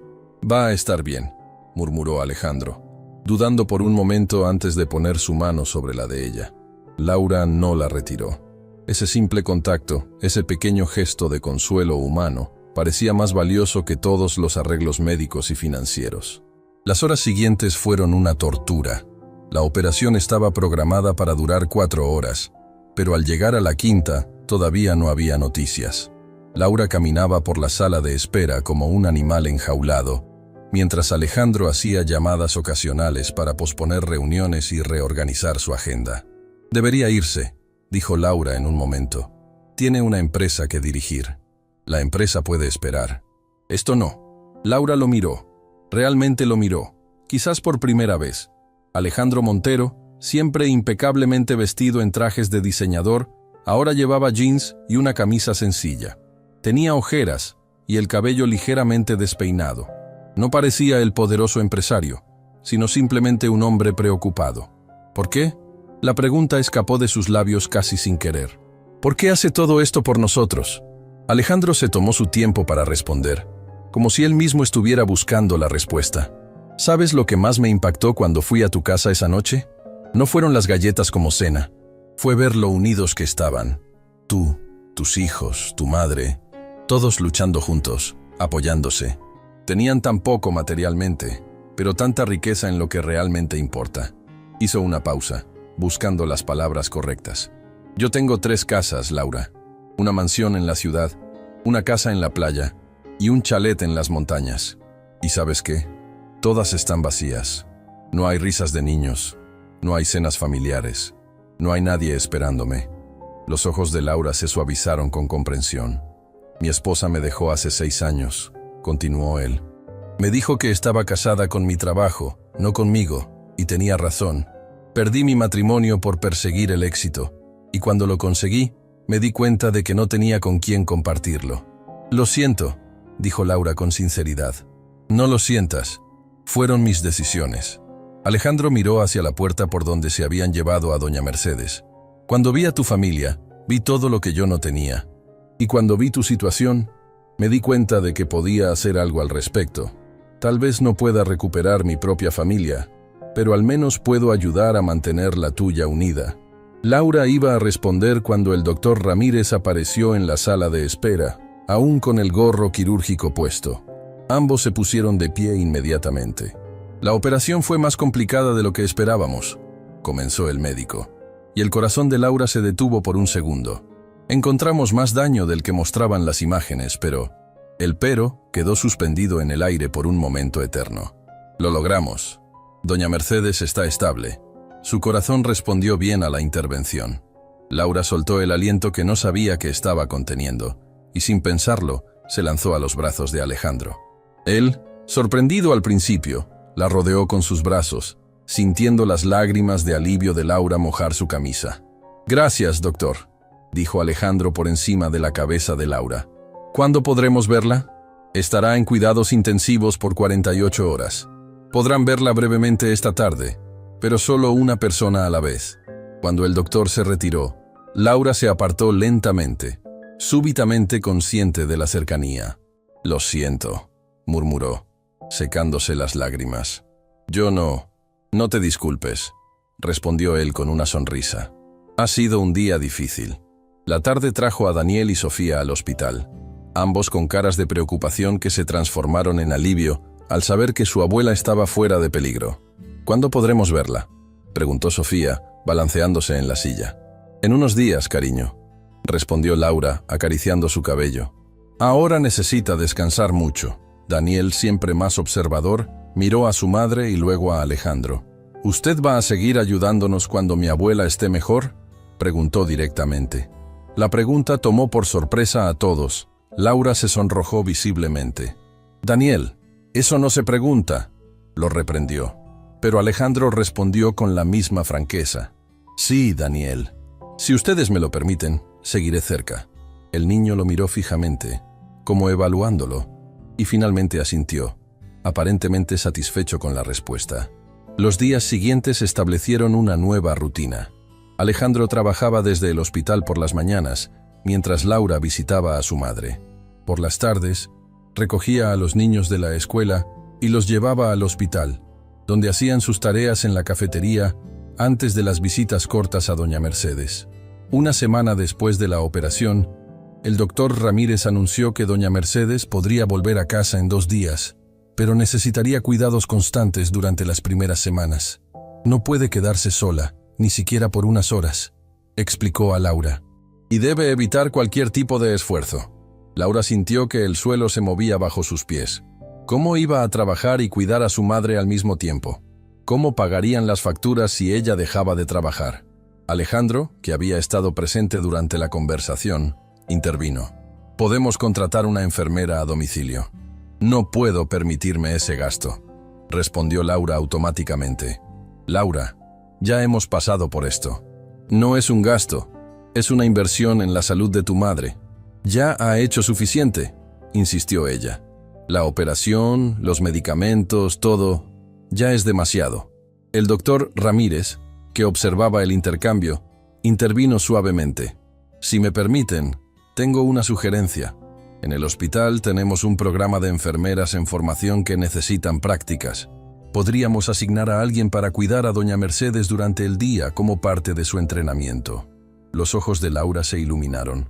«Va a estar bien», murmuró Alejandro, dudando por un momento antes de poner su mano sobre la de ella. Laura no la retiró. Ese simple contacto, ese pequeño gesto de consuelo humano, parecía más valioso que todos los arreglos médicos y financieros. Las horas siguientes fueron una tortura. La operación estaba programada para durar 4 horas, pero al llegar a la quinta, todavía no había noticias. Laura caminaba por la sala de espera como un animal enjaulado, mientras Alejandro hacía llamadas ocasionales para posponer reuniones y reorganizar su agenda. «Debería irse», dijo Laura en un momento. «Tiene una empresa que dirigir. La empresa puede esperar». «Esto no». Laura lo miró. Realmente lo miró. Quizás por primera vez. Alejandro Montero, siempre impecablemente vestido en trajes de diseñador, ahora llevaba jeans y una camisa sencilla. Tenía ojeras y el cabello ligeramente despeinado. No parecía el poderoso empresario, sino simplemente un hombre preocupado. ¿Por qué? La pregunta escapó de sus labios casi sin querer. ¿Por qué hace todo esto por nosotros? Alejandro se tomó su tiempo para responder, como si él mismo estuviera buscando la respuesta. ¿Sabes lo que más me impactó cuando fui a tu casa esa noche? No fueron las galletas como cena. Fue ver lo unidos que estaban. Tú, tus hijos, tu madre, todos luchando juntos, apoyándose. Tenían tan poco materialmente, pero tanta riqueza en lo que realmente importa. Hizo una pausa, buscando las palabras correctas. Yo tengo 3 casas, Laura. Una mansión en la ciudad, una casa en la playa y un chalet en las montañas. ¿Y sabes qué? Todas están vacías. No hay risas de niños, no hay cenas familiares, no hay nadie esperándome. Los ojos de Laura se suavizaron con comprensión. Mi esposa me dejó hace 6 años, continuó él. Me dijo que estaba casada con mi trabajo, no conmigo, y tenía razón. Perdí mi matrimonio por perseguir el éxito, y cuando lo conseguí, me di cuenta de que no tenía con quién compartirlo. Lo siento, dijo Laura con sinceridad. No lo sientas. Fueron mis decisiones. Alejandro miró hacia la puerta por donde se habían llevado a doña Mercedes. Cuando vi a tu familia, vi todo lo que yo no tenía. Y cuando vi tu situación, me di cuenta de que podía hacer algo al respecto. Tal vez no pueda recuperar mi propia familia, pero al menos puedo ayudar a mantener la tuya unida. Laura iba a responder cuando el doctor Ramírez apareció en la sala de espera, aún con el gorro quirúrgico puesto. Ambos se pusieron de pie inmediatamente. La operación fue más complicada de lo que esperábamos, comenzó el médico, y el corazón de Laura se detuvo por un segundo. Encontramos más daño del que mostraban las imágenes, pero quedó suspendido en el aire por un momento eterno. Lo logramos. Doña Mercedes está estable. Su corazón respondió bien a la intervención. Laura soltó el aliento que no sabía que estaba conteniendo, y sin pensarlo, se lanzó a los brazos de Alejandro. Él, sorprendido al principio, la rodeó con sus brazos, sintiendo las lágrimas de alivio de Laura mojar su camisa. «Gracias, doctor», dijo Alejandro por encima de la cabeza de Laura. «¿Cuándo podremos verla?» «Estará en cuidados intensivos por 48 horas. Podrán verla brevemente esta tarde, pero solo una persona a la vez». Cuando el doctor se retiró, Laura se apartó lentamente, súbitamente consciente de la cercanía. «Lo siento», murmuró, secándose las lágrimas. «Yo no te disculpes», respondió él con una sonrisa. «Ha sido un día difícil». La tarde trajo a Daniel y Sofía al hospital, ambos con caras de preocupación que se transformaron en alivio al saber que su abuela estaba fuera de peligro. «¿Cuándo podremos verla?», preguntó Sofía, balanceándose en la silla. «En unos días, cariño», respondió Laura, acariciando su cabello. «Ahora necesita descansar mucho». Daniel, siempre más observador, miró a su madre y luego a Alejandro. «¿Usted va a seguir ayudándonos cuando mi abuela esté mejor?», preguntó directamente. La pregunta tomó por sorpresa a todos. Laura se sonrojó visiblemente. «Daniel, eso no se pregunta», lo reprendió. Pero Alejandro respondió con la misma franqueza. «Sí, Daniel. Si ustedes me lo permiten, seguiré cerca». El niño lo miró fijamente, como evaluándolo, y finalmente asintió, aparentemente satisfecho con la respuesta. Los días siguientes establecieron una nueva rutina. Alejandro trabajaba desde el hospital por las mañanas, mientras Laura visitaba a su madre. Por las tardes, recogía a los niños de la escuela y los llevaba al hospital, donde hacían sus tareas en la cafetería antes de las visitas cortas a doña Mercedes. Una semana después de la operación, el doctor Ramírez anunció que doña Mercedes podría volver a casa en 2 días, pero necesitaría cuidados constantes durante las primeras semanas. «No puede quedarse sola, ni siquiera por unas horas», explicó a Laura. «Y debe evitar cualquier tipo de esfuerzo». Laura sintió que el suelo se movía bajo sus pies. ¿Cómo iba a trabajar y cuidar a su madre al mismo tiempo? ¿Cómo pagarían las facturas si ella dejaba de trabajar? Alejandro, que había estado presente durante la conversación, intervino. «Podemos contratar una enfermera a domicilio». «No puedo permitirme ese gasto», respondió Laura automáticamente. «Laura, ya hemos pasado por esto. No es un gasto, es una inversión en la salud de tu madre». «Ya ha hecho suficiente», insistió ella. «La operación, los medicamentos, todo, ya es demasiado». El doctor Ramírez, que observaba el intercambio, intervino suavemente. «Si me permiten, tengo una sugerencia. En el hospital tenemos un programa de enfermeras en formación que necesitan prácticas. Podríamos asignar a alguien para cuidar a doña Mercedes durante el día como parte de su entrenamiento». Los ojos de Laura se iluminaron.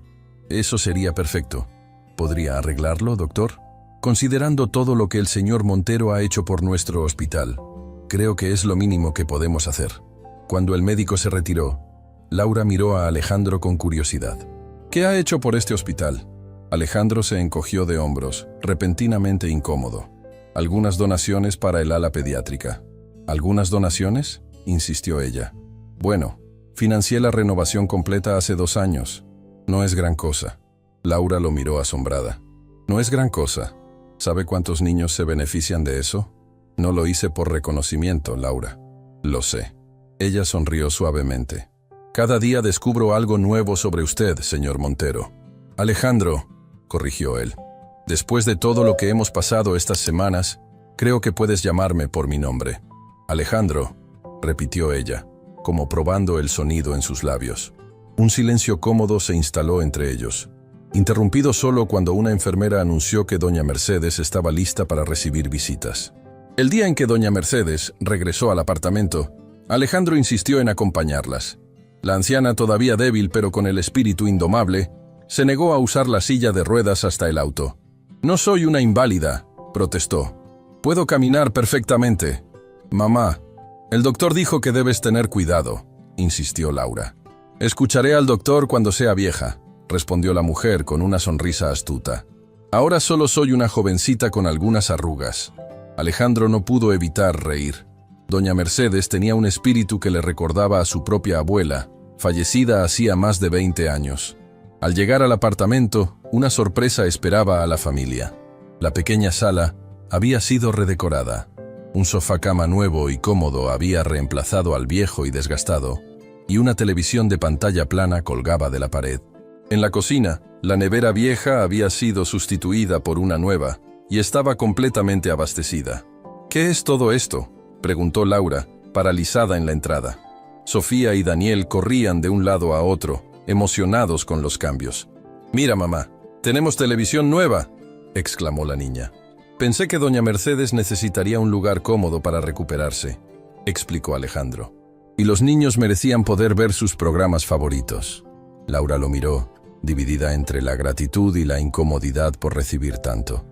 «Eso sería perfecto. ¿Podría arreglarlo, doctor? Considerando todo lo que el señor Montero ha hecho por nuestro hospital, creo que es lo mínimo que podemos hacer». Cuando el médico se retiró, Laura miró a Alejandro con curiosidad. «¿Qué ha hecho por este hospital?». Alejandro se encogió de hombros, repentinamente incómodo. «Algunas donaciones para el ala pediátrica». «¿Algunas donaciones?», insistió ella. «Bueno, financié la renovación completa hace 2 años. No es gran cosa». Laura lo miró asombrada. «¿No es gran cosa?». ¿Sabe cuántos niños se benefician de eso? No lo hice por reconocimiento, Laura. Lo sé. Ella sonrió suavemente. Cada día descubro algo nuevo sobre usted, señor Montero. Alejandro, corrigió él. Después de todo lo que hemos pasado estas semanas, creo que puedes llamarme por mi nombre. Alejandro, repitió ella, como probando el sonido en sus labios. Un silencio cómodo se instaló entre ellos, interrumpido solo cuando una enfermera anunció que doña Mercedes estaba lista para recibir visitas. El día en que doña Mercedes regresó al apartamento, Alejandro insistió en acompañarlas. La anciana, todavía débil pero con el espíritu indomable, se negó a usar la silla de ruedas hasta el auto. «No soy una inválida», protestó. «Puedo caminar perfectamente». «Mamá, el doctor dijo que debes tener cuidado», insistió Laura. «Escucharé al doctor cuando sea vieja», respondió la mujer con una sonrisa astuta. «Ahora solo soy una jovencita con algunas arrugas». Alejandro no pudo evitar reír. Doña Mercedes tenía un espíritu que le recordaba a su propia abuela, fallecida hacía más de 20 años. Al llegar al apartamento, una sorpresa esperaba a la familia. La pequeña sala había sido redecorada. Un sofá-cama nuevo y cómodo había reemplazado al viejo y desgastado, y una televisión de pantalla plana colgaba de la pared. En la cocina, la nevera vieja había sido sustituida por una nueva, y estaba completamente abastecida. «¿Qué es todo esto?», preguntó Laura, paralizada en la entrada. Sofía y Daniel corrían de un lado a otro, emocionados con los cambios. «Mira, mamá, tenemos televisión nueva», exclamó la niña. «Pensé que doña Mercedes necesitaría un lugar cómodo para recuperarse», explicó Alejandro. «Y los niños merecían poder ver sus programas favoritos». Laura lo miró, dividida entre la gratitud y la incomodidad por recibir tanto.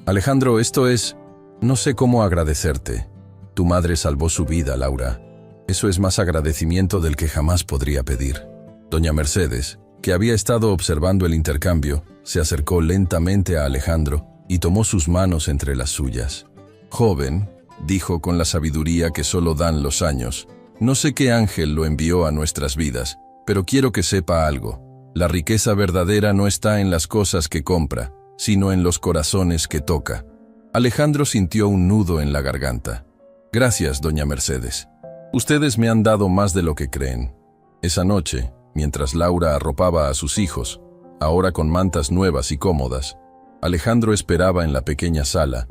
«Alejandro, esto es... no sé cómo agradecerte. Tu madre salvó su vida, Laura. Eso es más agradecimiento del que jamás podría pedir». Doña Mercedes, que había estado observando el intercambio, se acercó lentamente a Alejandro y tomó sus manos entre las suyas. «Joven», dijo con la sabiduría que solo dan los años, «no sé qué ángel lo envió a nuestras vidas, pero quiero que sepa algo. La riqueza verdadera no está en las cosas que compra, sino en los corazones que toca». Alejandro sintió un nudo en la garganta. «Gracias, doña Mercedes. Ustedes me han dado más de lo que creen». Esa noche, mientras Laura arropaba a sus hijos, ahora con mantas nuevas y cómodas, Alejandro esperaba en la pequeña sala,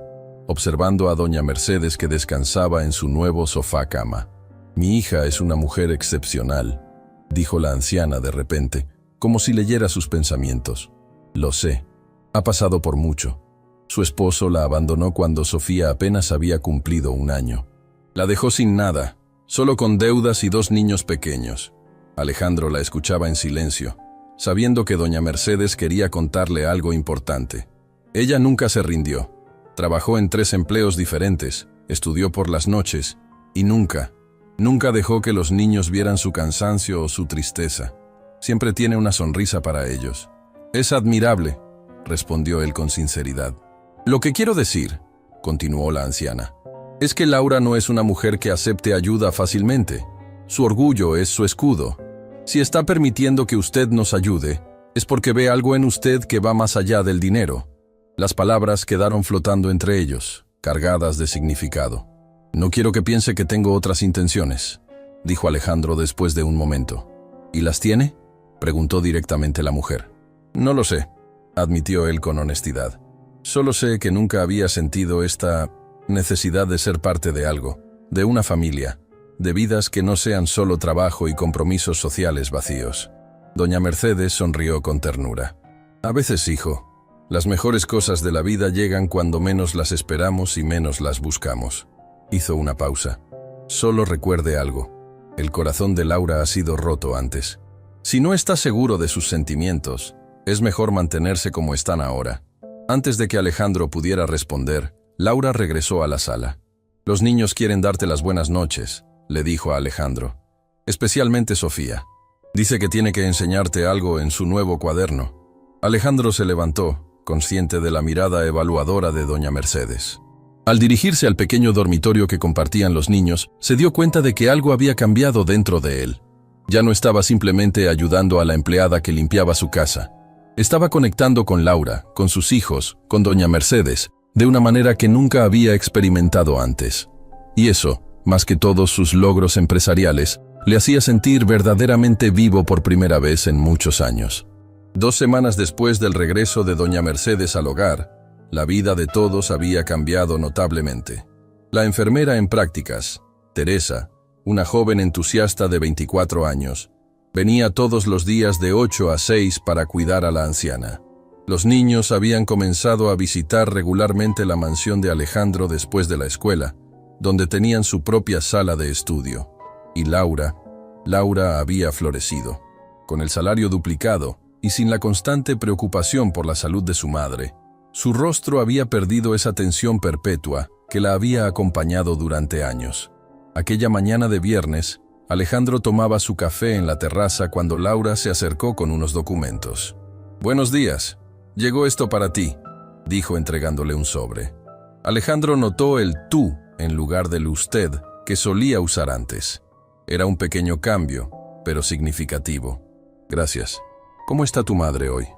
observando a doña Mercedes que descansaba en su nuevo sofá-cama. «Mi hija es una mujer excepcional», dijo la anciana de repente, como si leyera sus pensamientos. «Lo sé. Ha pasado por mucho. Su esposo la abandonó cuando Sofía apenas había cumplido 1 año. La dejó sin nada, solo con deudas y 2 niños pequeños». Alejandro la escuchaba en silencio, sabiendo que doña Mercedes quería contarle algo importante. Ella nunca se rindió. Trabajó en 3 empleos diferentes, estudió por las noches y nunca dejó que los niños vieran su cansancio o su tristeza. Siempre tiene una sonrisa para ellos. «Es admirable», respondió él con sinceridad. «Lo que quiero decir», continuó la anciana, «es que Laura no es una mujer que acepte ayuda fácilmente. Su orgullo es su escudo. Si está permitiendo que usted nos ayude, es porque ve algo en usted que va más allá del dinero». Las palabras quedaron flotando entre ellos, cargadas de significado. «No quiero que piense que tengo otras intenciones», dijo Alejandro después de un momento. «¿Y las tiene?», preguntó directamente la mujer. «No lo sé», admitió él con honestidad. «Solo sé que nunca había sentido esta necesidad de ser parte de algo, de una familia, de vidas que no sean solo trabajo y compromisos sociales vacíos». Doña Mercedes sonrió con ternura. «A veces, hijo, las mejores cosas de la vida llegan cuando menos las esperamos y menos las buscamos». Hizo una pausa. «Solo recuerde algo. El corazón de Laura ha sido roto antes. Si no está seguro de sus sentimientos, es mejor mantenerse como están ahora». Antes de que Alejandro pudiera responder, Laura regresó a la sala. «Los niños quieren darte las buenas noches», le dijo a Alejandro. «Especialmente Sofía. Dice que tiene que enseñarte algo en su nuevo cuaderno». Alejandro se levantó, consciente de la mirada evaluadora de doña Mercedes. Al dirigirse al pequeño dormitorio que compartían los niños, se dio cuenta de que algo había cambiado dentro de él. Ya no estaba simplemente ayudando a la empleada que limpiaba su casa. Estaba conectando con Laura, con sus hijos, con doña Mercedes, de una manera que nunca había experimentado antes. Y eso, más que todos sus logros empresariales, le hacía sentir verdaderamente vivo por primera vez en muchos años. 2 semanas después del regreso de doña Mercedes al hogar, la vida de todos había cambiado notablemente. La enfermera en prácticas, Teresa, una joven entusiasta de 24 años, venía todos los días de 8 a 6 para cuidar a la anciana. Los niños habían comenzado a visitar regularmente la mansión de Alejandro después de la escuela, donde tenían su propia sala de estudio. Y Laura había florecido. Con el salario duplicado y sin la constante preocupación por la salud de su madre, su rostro había perdido esa tensión perpetua que la había acompañado durante años. Aquella mañana de viernes, Alejandro tomaba su café en la terraza cuando Laura se acercó con unos documentos. «Buenos días. Llegó esto para ti», dijo entregándole un sobre. Alejandro notó el tú en lugar del usted que solía usar antes. Era un pequeño cambio, pero significativo. «Gracias. ¿Cómo está tu madre hoy?»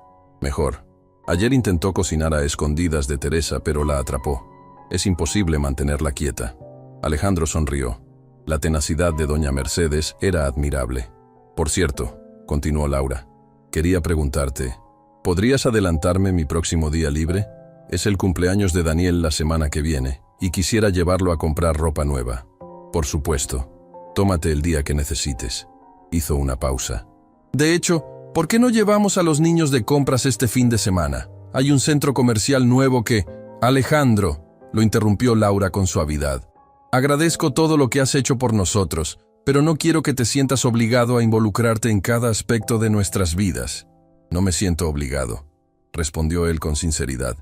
«Mejor. Ayer intentó cocinar a escondidas de Teresa, pero la atrapó. Es imposible mantenerla quieta». Alejandro sonrió. La tenacidad de doña Mercedes era admirable. «Por cierto», continuó Laura, «quería preguntarte, ¿podrías adelantarme mi próximo día libre? Es el cumpleaños de Daniel la semana que viene, y quisiera llevarlo a comprar ropa nueva». «Por supuesto. Tómate el día que necesites». Hizo una pausa. «De hecho, ¿por qué no llevamos a los niños de compras este fin de semana? Hay un centro comercial nuevo que...» «Alejandro», lo interrumpió Laura con suavidad. «Agradezco todo lo que has hecho por nosotros, pero no quiero que te sientas obligado a involucrarte en cada aspecto de nuestras vidas». «No me siento obligado», respondió él con sinceridad.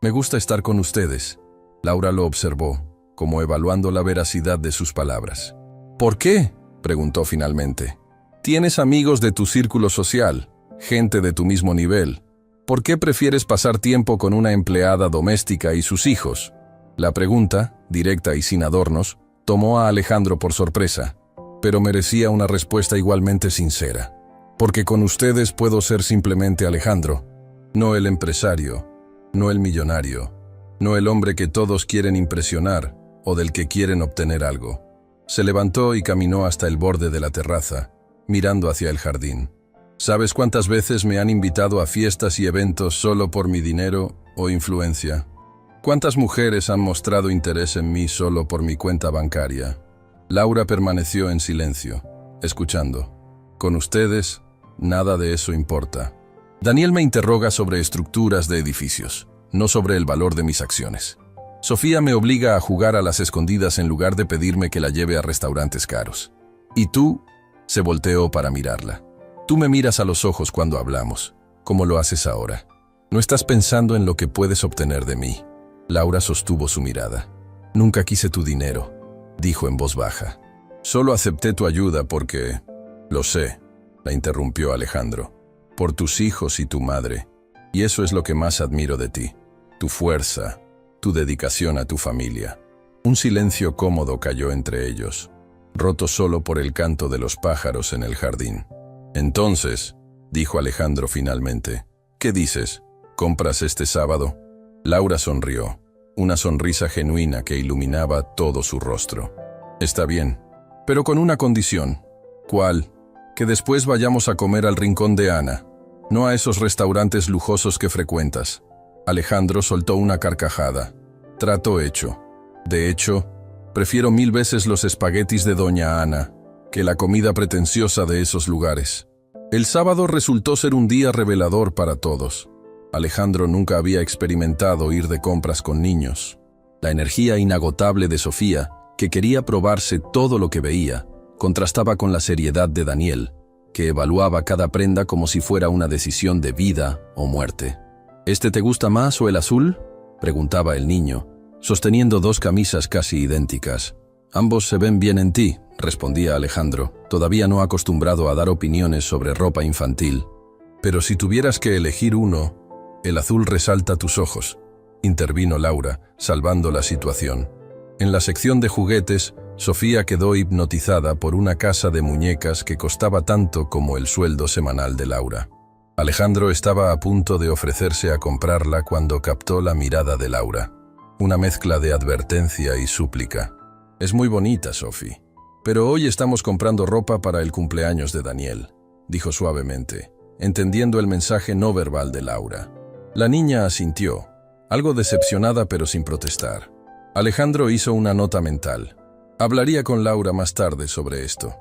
«Me gusta estar con ustedes». Laura lo observó, como evaluando la veracidad de sus palabras. «¿Por qué?», preguntó finalmente. «Tienes amigos de tu círculo social, gente de tu mismo nivel. ¿Por qué prefieres pasar tiempo con una empleada doméstica y sus hijos?». La pregunta, directa y sin adornos, tomó a Alejandro por sorpresa, pero merecía una respuesta igualmente sincera. «Porque con ustedes puedo ser simplemente Alejandro, no el empresario, no el millonario, no el hombre que todos quieren impresionar o del que quieren obtener algo». Se levantó y caminó hasta el borde de la terraza, mirando hacia el jardín. «¿Sabes cuántas veces me han invitado a fiestas y eventos solo por mi dinero o influencia? ¿Cuántas mujeres han mostrado interés en mí solo por mi cuenta bancaria?». Laura permaneció en silencio, escuchando. «Con ustedes, nada de eso importa. Daniel me interroga sobre estructuras de edificios, no sobre el valor de mis acciones. Sofía me obliga a jugar a las escondidas en lugar de pedirme que la lleve a restaurantes caros. Y tú», se volteó para mirarla, «tú me miras a los ojos cuando hablamos, como lo haces ahora. No estás pensando en lo que puedes obtener de mí». Laura sostuvo su mirada. «Nunca quise tu dinero», dijo en voz baja. «Solo acepté tu ayuda porque...». «Lo sé», la interrumpió Alejandro. «Por tus hijos y tu madre. Y eso es lo que más admiro de ti. Tu fuerza, tu dedicación a tu familia». Un silencio cómodo cayó entre ellos, roto solo por el canto de los pájaros en el jardín. «Entonces», dijo Alejandro finalmente, «¿qué dices? ¿Compras este sábado?». Laura sonrió, una sonrisa genuina que iluminaba todo su rostro. «Está bien, pero con una condición». «¿Cuál?». «Que después vayamos a comer al Rincón de Ana, no a esos restaurantes lujosos que frecuentas». Alejandro soltó una carcajada. «Trato hecho. De hecho, prefiero 1000 veces los espaguetis de doña Ana que la comida pretenciosa de esos lugares». El sábado resultó ser un día revelador para todos. Alejandro nunca había experimentado ir de compras con niños. La energía inagotable de Sofía, que quería probarse todo lo que veía, contrastaba con la seriedad de Daniel, que evaluaba cada prenda como si fuera una decisión de vida o muerte. «¿Este te gusta más o el azul?», preguntaba el niño, sosteniendo 2 camisas casi idénticas. «Ambos se ven bien en ti», respondía Alejandro, todavía no acostumbrado a dar opiniones sobre ropa infantil. «Pero si tuvieras que elegir uno, el azul resalta tus ojos», intervino Laura, salvando la situación. En la sección de juguetes, Sofía quedó hipnotizada por una casa de muñecas que costaba tanto como el sueldo semanal de Laura. Alejandro estaba a punto de ofrecerse a comprarla cuando captó la mirada de Laura. una mezcla de advertencia y súplica. «Es muy bonita, Sophie. Pero hoy estamos comprando ropa para el cumpleaños de Daniel», dijo suavemente, entendiendo el mensaje no verbal de Laura. La niña asintió, algo decepcionada pero sin protestar. Alejandro hizo una nota mental. Hablaría con Laura más tarde sobre esto.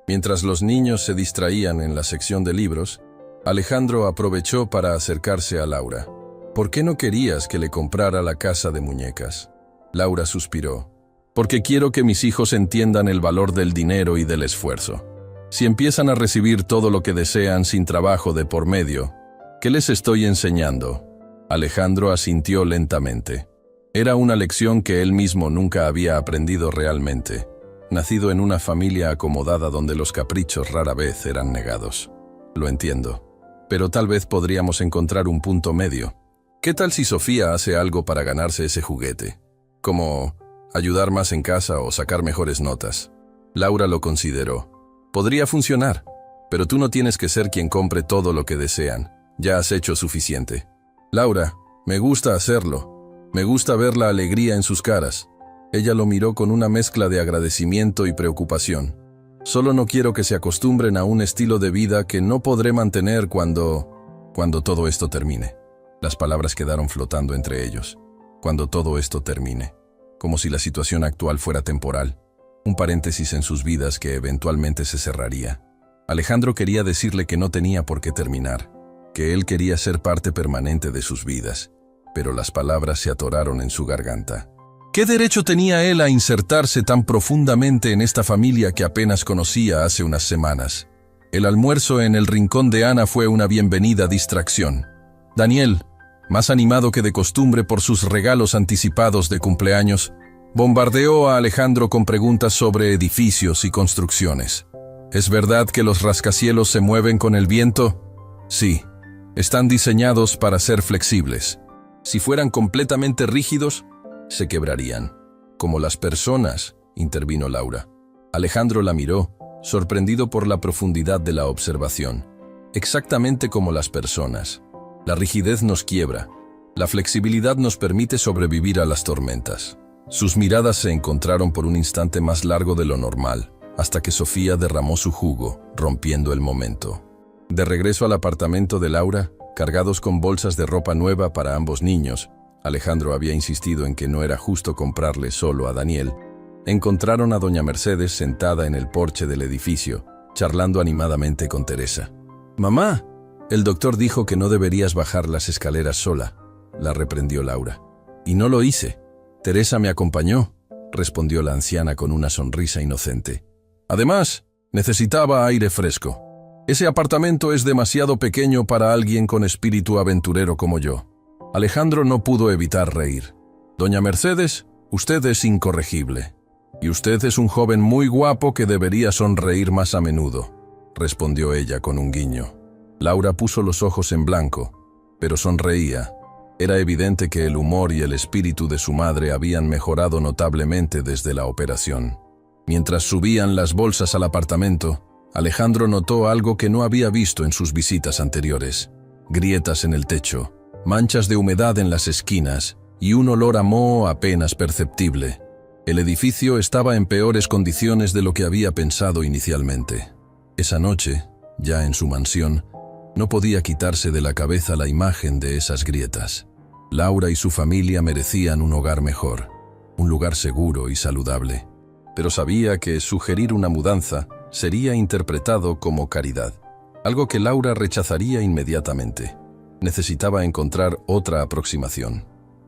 Mientras los niños se distraían en la sección de libros, Alejandro aprovechó para acercarse a Laura. «¿Por qué no querías que le comprara la casa de muñecas?». Laura suspiró. «Porque quiero que mis hijos entiendan el valor del dinero y del esfuerzo. Si empiezan a recibir todo lo que desean sin trabajo de por medio, ¿qué les estoy enseñando?». Alejandro asintió lentamente. Era una lección que él mismo nunca había aprendido realmente, nacido en una familia acomodada donde los caprichos rara vez eran negados. «Lo entiendo, pero tal vez podríamos encontrar un punto medio. ¿Qué tal si Sofía hace algo para ganarse ese juguete? Como ayudar más en casa o sacar mejores notas». Laura lo consideró. «Podría funcionar, pero tú no tienes que ser quien compre todo lo que desean. Ya has hecho suficiente». «Laura, me gusta hacerlo. Me gusta ver la alegría en sus caras». Ella lo miró con una mezcla de agradecimiento y preocupación. «Solo no quiero que se acostumbren a un estilo de vida que no podré mantener cuando todo esto termine». Las palabras quedaron flotando entre ellos. «Cuando todo esto termine». Como si la situación actual fuera temporal. Un paréntesis en sus vidas que eventualmente se cerraría. Alejandro quería decirle que no tenía por qué terminar, que él quería ser parte permanente de sus vidas, pero las palabras se atoraron en su garganta. ¿Qué derecho tenía él a insertarse tan profundamente en esta familia que apenas conocía hace unas semanas? El almuerzo en el rincón de Ana fue una bienvenida distracción. Daniel, más animado que de costumbre por sus regalos anticipados de cumpleaños, bombardeó a Alejandro con preguntas sobre edificios y construcciones. ¿Es verdad que los rascacielos se mueven con el viento? Sí, están diseñados para ser flexibles. Si fueran completamente rígidos, se quebrarían. Como las personas, intervino Laura. Alejandro la miró, sorprendido por la profundidad de la observación. Exactamente como las personas. La rigidez nos quiebra. La flexibilidad nos permite sobrevivir a las tormentas. Sus miradas se encontraron por un instante más largo de lo normal, hasta que Sofía derramó su jugo, rompiendo el momento. De regreso al apartamento de Laura, cargados con bolsas de ropa nueva para ambos niños, Alejandro había insistido en que no era justo comprarle solo a Daniel, encontraron a doña Mercedes sentada en el porche del edificio, charlando animadamente con Teresa. «Mamá, el doctor dijo que no deberías bajar las escaleras sola», la reprendió Laura. «Y no lo hice. Teresa me acompañó», respondió la anciana con una sonrisa inocente. «Además, necesitaba aire fresco. Ese apartamento es demasiado pequeño para alguien con espíritu aventurero como yo». Alejandro no pudo evitar reír. «Doña Mercedes, usted es incorregible. Y usted es un joven muy guapo que debería sonreír más a menudo», respondió ella con un guiño. Laura puso los ojos en blanco, pero sonreía. Era evidente que el humor y el espíritu de su madre habían mejorado notablemente desde la operación. Mientras subían las bolsas al apartamento, Alejandro notó algo que no había visto en sus visitas anteriores. Grietas en el techo, manchas de humedad en las esquinas y un olor a moho apenas perceptible. El edificio estaba en peores condiciones de lo que había pensado inicialmente. Esa noche, ya en su mansión, no podía quitarse de la cabeza la imagen de esas grietas. Laura y su familia merecían un hogar mejor, un lugar seguro y saludable. Pero sabía que sugerir una mudanza sería interpretado como caridad, algo que Laura rechazaría inmediatamente. Necesitaba encontrar otra aproximación.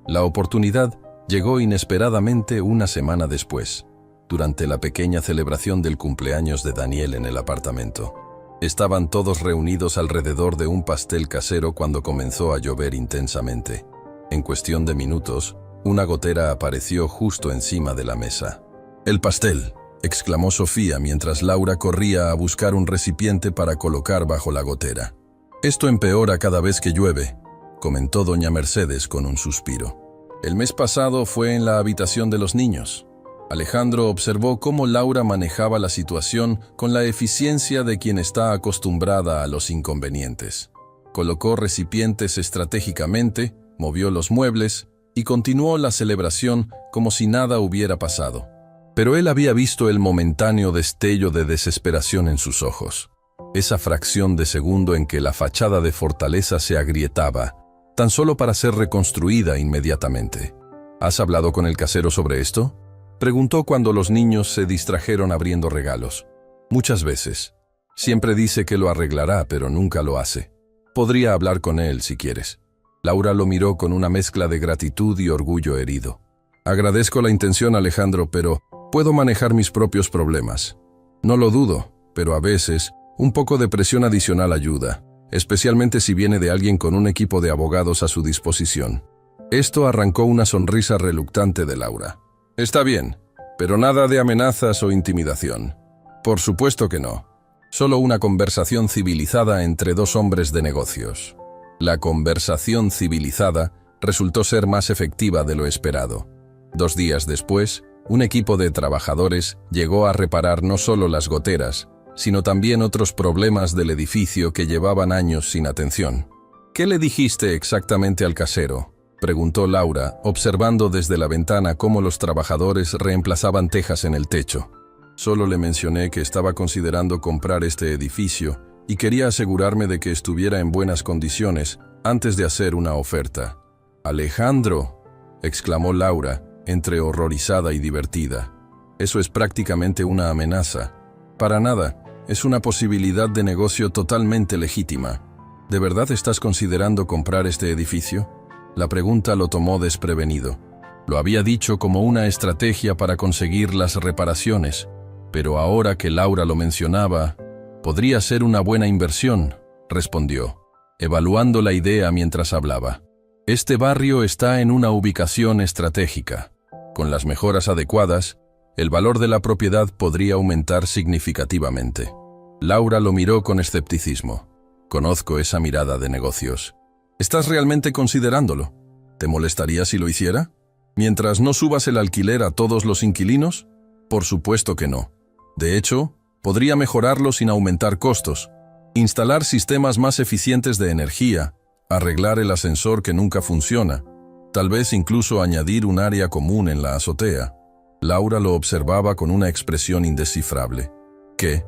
La oportunidad llegó inesperadamente una semana después, durante la pequeña celebración del cumpleaños de Daniel en el apartamento. Estaban todos reunidos alrededor de un pastel casero cuando comenzó a llover intensamente. En cuestión de minutos, una gotera apareció justo encima de la mesa. «El pastel», exclamó Sofía mientras Laura corría a buscar un recipiente para colocar bajo la gotera. «Esto empeora cada vez que llueve», comentó doña Mercedes con un suspiro. «El mes pasado fue en la habitación de los niños». Alejandro observó cómo Laura manejaba la situación con la eficiencia de quien está acostumbrada a los inconvenientes. Colocó recipientes estratégicamente, movió los muebles y continuó la celebración como si nada hubiera pasado. Pero él había visto el momentáneo destello de desesperación en sus ojos. Esa fracción de segundo en que la fachada de fortaleza se agrietaba, tan solo para ser reconstruida inmediatamente. ¿Has hablado con el casero sobre esto?, preguntó cuando los niños se distrajeron abriendo regalos. Muchas veces. Siempre dice que lo arreglará, pero nunca lo hace. Podría hablar con él si quieres. Laura lo miró con una mezcla de gratitud y orgullo herido. Agradezco la intención, Alejandro, pero puedo manejar mis propios problemas. No lo dudo, pero a veces un poco de presión adicional ayuda, especialmente si viene de alguien con un equipo de abogados a su disposición. Esto arrancó una sonrisa reluctante de Laura. Está bien, pero nada de amenazas o intimidación. Por supuesto que no. Solo una conversación civilizada entre dos hombres de negocios. La conversación civilizada resultó ser más efectiva de lo esperado. 2 días después, un equipo de trabajadores llegó a reparar no solo las goteras, sino también otros problemas del edificio que llevaban años sin atención. ¿Qué le dijiste exactamente al casero?, preguntó Laura, observando desde la ventana cómo los trabajadores reemplazaban tejas en el techo. Solo le mencioné que estaba considerando comprar este edificio y quería asegurarme de que estuviera en buenas condiciones antes de hacer una oferta. «Alejandro», exclamó Laura, entre horrorizada y divertida. «Eso es prácticamente una amenaza». «Para nada, es una posibilidad de negocio totalmente legítima». «¿De verdad estás considerando comprar este edificio?». La pregunta lo tomó desprevenido. Lo había dicho como una estrategia para conseguir las reparaciones, pero ahora que Laura lo mencionaba, «Podría ser una buena inversión», respondió, evaluando la idea mientras hablaba. «Este barrio está en una ubicación estratégica. Con las mejoras adecuadas, el valor de la propiedad podría aumentar significativamente». Laura lo miró con escepticismo. «Conozco esa mirada de negocios». ¿Estás realmente considerándolo? ¿Te molestaría si lo hiciera? ¿Mientras no subas el alquiler a todos los inquilinos? Por supuesto que no. De hecho, podría mejorarlo sin aumentar costos. Instalar sistemas más eficientes de energía, arreglar el ascensor que nunca funciona, tal vez incluso añadir un área común en la azotea. Laura lo observaba con una expresión indescifrable. ¿Qué?,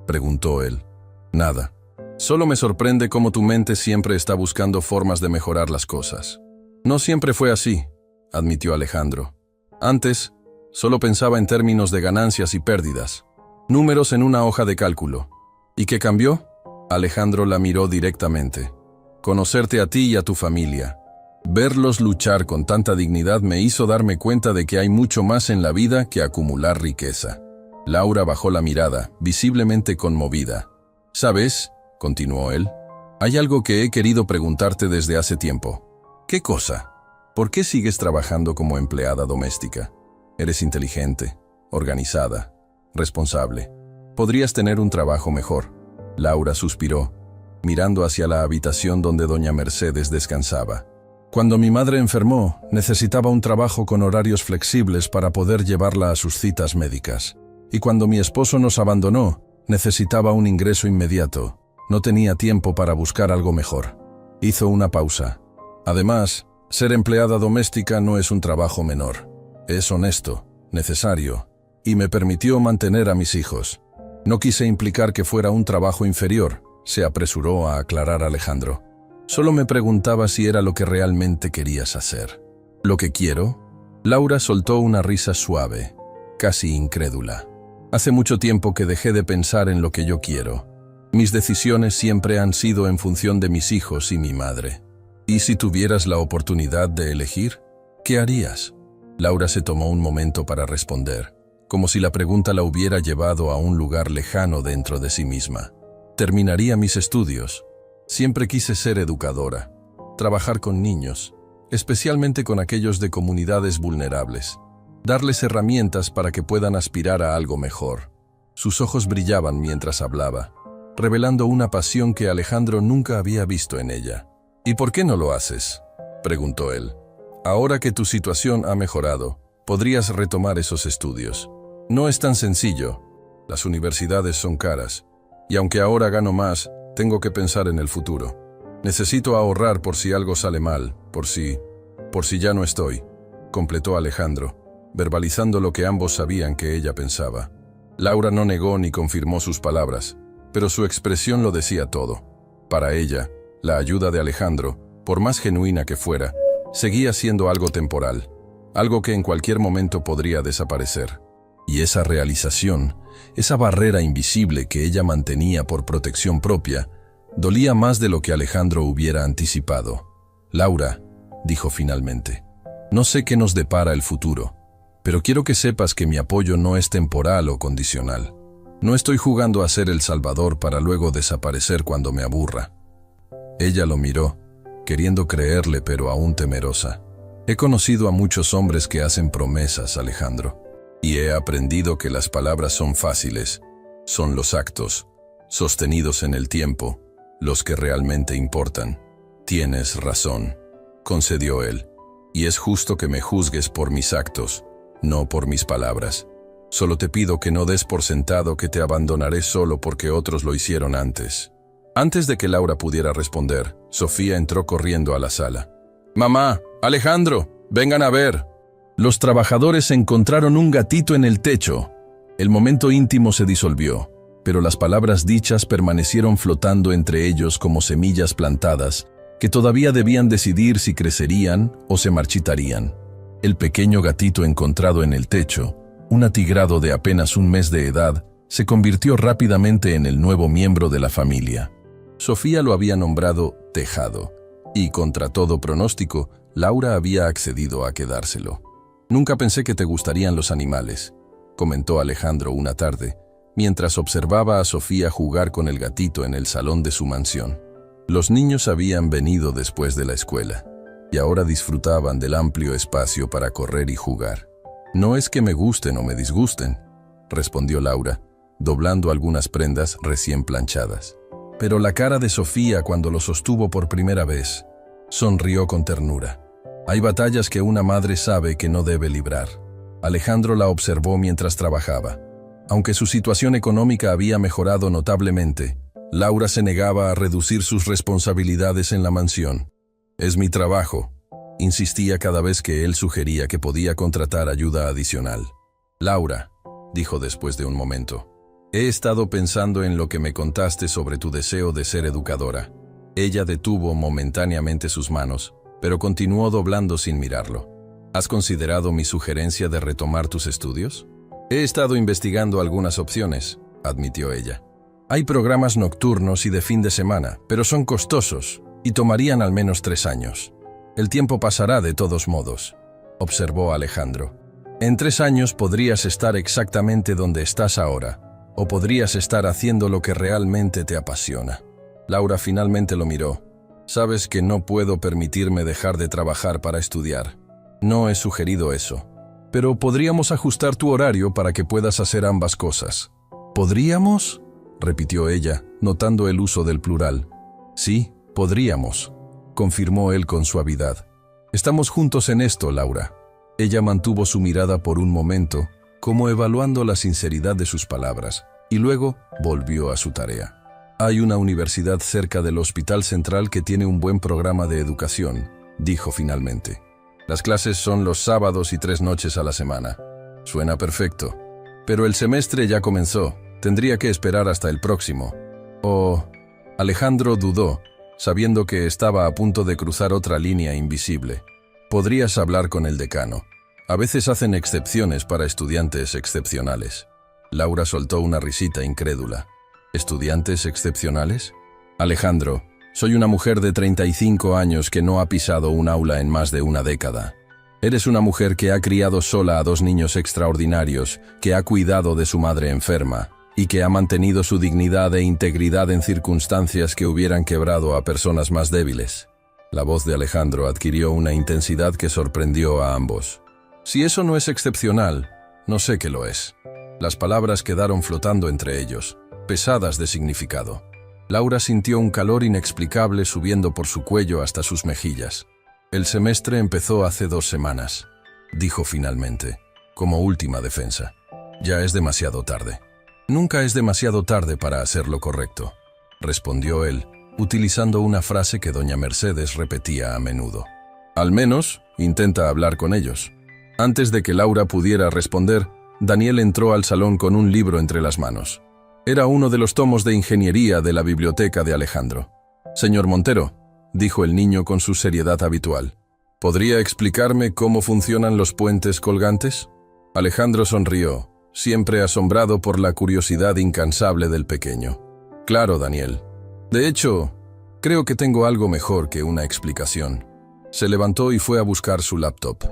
preguntó él. Nada. Solo me sorprende cómo tu mente siempre está buscando formas de mejorar las cosas. No siempre fue así, admitió Alejandro. Antes, solo pensaba en términos de ganancias y pérdidas, números en una hoja de cálculo. ¿Y qué cambió? Alejandro la miró directamente. Conocerte a ti y a tu familia. Verlos luchar con tanta dignidad me hizo darme cuenta de que hay mucho más en la vida que acumular riqueza. Laura bajó la mirada, visiblemente conmovida. ¿Sabes?, continuó él, hay algo que he querido preguntarte desde hace tiempo. ¿Qué cosa? ¿Por qué sigues trabajando como empleada doméstica? Eres inteligente, organizada, responsable. Podrías tener un trabajo mejor. Laura suspiró, mirando hacia la habitación donde doña Mercedes descansaba. Cuando mi madre enfermó, necesitaba un trabajo con horarios flexibles para poder llevarla a sus citas médicas. Y cuando mi esposo nos abandonó, necesitaba un ingreso inmediato. No tenía tiempo para buscar algo mejor. Hizo una pausa. Además, ser empleada doméstica no es un trabajo menor. Es honesto, necesario, y me permitió mantener a mis hijos. No quise implicar que fuera un trabajo inferior, se apresuró a aclarar Alejandro. Solo me preguntaba si era lo que realmente querías hacer. ¿Lo que quiero? Laura soltó una risa suave, casi incrédula. Hace mucho tiempo que dejé de pensar en lo que yo quiero. Mis decisiones siempre han sido en función de mis hijos y mi madre. ¿Y si tuvieras la oportunidad de elegir? ¿Qué harías? Laura se tomó un momento para responder, como si la pregunta la hubiera llevado a un lugar lejano dentro de sí misma. Terminaría mis estudios. Siempre quise ser educadora, trabajar con niños, especialmente con aquellos de comunidades vulnerables, darles herramientas para que puedan aspirar a algo mejor. Sus ojos brillaban mientras hablaba, revelando una pasión que Alejandro nunca había visto en ella. «¿Y por qué no lo haces?», preguntó él. «Ahora que tu situación ha mejorado, podrías retomar esos estudios. No es tan sencillo. Las universidades son caras, y aunque ahora gano más, tengo que pensar en el futuro. Necesito ahorrar por si algo sale mal, por si Por si ya no estoy, completó Alejandro, verbalizando lo que ambos sabían que ella pensaba. Laura no negó ni confirmó sus palabras, pero su expresión lo decía todo. Para ella, la ayuda de Alejandro, por más genuina que fuera, seguía siendo algo temporal, algo que en cualquier momento podría desaparecer. Y esa realización, esa barrera invisible que ella mantenía por protección propia, dolía más de lo que Alejandro hubiera anticipado. Laura, dijo finalmente, no sé qué nos depara el futuro, pero quiero que sepas que mi apoyo no es temporal o condicional. No estoy jugando a ser el salvador para luego desaparecer cuando me aburra. Ella lo miró, queriendo creerle pero aún temerosa. He conocido a muchos hombres que hacen promesas, Alejandro, y he aprendido que las palabras son fáciles, son los actos, sostenidos en el tiempo, los que realmente importan. Tienes razón, concedió él, y es justo que me juzgues por mis actos, no por mis palabras. Solo te pido que no des por sentado que te abandonaré solo porque otros lo hicieron antes. Antes de que Laura pudiera responder, Sofía entró corriendo a la sala. «Mamá, Alejandro, vengan a ver». Los trabajadores encontraron un gatito en el techo. El momento íntimo se disolvió, pero las palabras dichas permanecieron flotando entre ellos como semillas plantadas, que todavía debían decidir si crecerían o se marchitarían. El pequeño gatito encontrado en el techo, un atigrado de apenas un mes de edad, se convirtió rápidamente en el nuevo miembro de la familia. Sofía lo había nombrado Tejado, y contra todo pronóstico, Laura había accedido a quedárselo. «Nunca pensé que te gustarían los animales», comentó Alejandro una tarde, mientras observaba a Sofía jugar con el gatito en el salón de su mansión. Los niños habían venido después de la escuela, y ahora disfrutaban del amplio espacio para correr y jugar. «No es que me gusten o me disgusten», respondió Laura, doblando algunas prendas recién planchadas. Pero la cara de Sofía cuando lo sostuvo por primera vez, sonrió con ternura. Hay batallas que una madre sabe que no debe librar. Alejandro la observó mientras trabajaba. Aunque su situación económica había mejorado notablemente, Laura se negaba a reducir sus responsabilidades en la mansión. «Es mi trabajo», insistía cada vez que él sugería que podía contratar ayuda adicional. «Laura», dijo después de un momento, «he estado pensando en lo que me contaste sobre tu deseo de ser educadora». Ella detuvo momentáneamente sus manos, pero continuó doblando sin mirarlo. «¿Has considerado mi sugerencia de retomar tus estudios?» «He estado investigando algunas opciones», admitió ella. «Hay programas nocturnos y de fin de semana, pero son costosos y tomarían al menos 3 años. El tiempo pasará de todos modos», observó Alejandro. «En 3 años podrías estar exactamente donde estás ahora, o podrías estar haciendo lo que realmente te apasiona». Laura finalmente lo miró. «Sabes que no puedo permitirme dejar de trabajar para estudiar. No he sugerido eso. Pero podríamos ajustar tu horario para que puedas hacer ambas cosas». «¿Podríamos?», repitió ella, notando el uso del plural. «Sí, podríamos», confirmó él con suavidad. «Estamos juntos en esto, Laura». Ella mantuvo su mirada por un momento, como evaluando la sinceridad de sus palabras, y luego volvió a su tarea. «Hay una universidad cerca del Hospital Central que tiene un buen programa de educación», dijo finalmente. «Las clases son los sábados y 3 noches a la semana». «Suena perfecto. Pero el semestre ya comenzó. Tendría que esperar hasta el próximo». «Oh». Alejandro dudó, sabiendo que estaba a punto de cruzar otra línea invisible. «Podrías hablar con el decano. A veces hacen excepciones para estudiantes excepcionales». Laura soltó una risita incrédula. «¿Estudiantes excepcionales?» «Alejandro, soy una mujer de 35 años que no ha pisado un aula en más de una década. Eres una mujer que ha criado sola a 2 niños extraordinarios, que ha cuidado de su madre enferma, y que ha mantenido su dignidad e integridad en circunstancias que hubieran quebrado a personas más débiles». La voz de Alejandro adquirió una intensidad que sorprendió a ambos. «Si eso no es excepcional, no sé qué lo es». Las palabras quedaron flotando entre ellos, pesadas de significado. Laura sintió un calor inexplicable subiendo por su cuello hasta sus mejillas. «El semestre empezó hace 2 semanas», dijo finalmente, como última defensa. «Ya es demasiado tarde». «Nunca es demasiado tarde para hacer lo correcto», respondió él, utilizando una frase que doña Mercedes repetía a menudo. Al menos, intenta hablar con ellos. Antes de que Laura pudiera responder, Daniel entró al salón con un libro entre las manos. Era uno de los tomos de ingeniería de la biblioteca de Alejandro. «Señor Montero», dijo el niño con su seriedad habitual, «¿podría explicarme cómo funcionan los puentes colgantes?» Alejandro sonrió, siempre asombrado por la curiosidad incansable del pequeño. «Claro, Daniel. De hecho, creo que tengo algo mejor que una explicación». Se levantó y fue a buscar su laptop.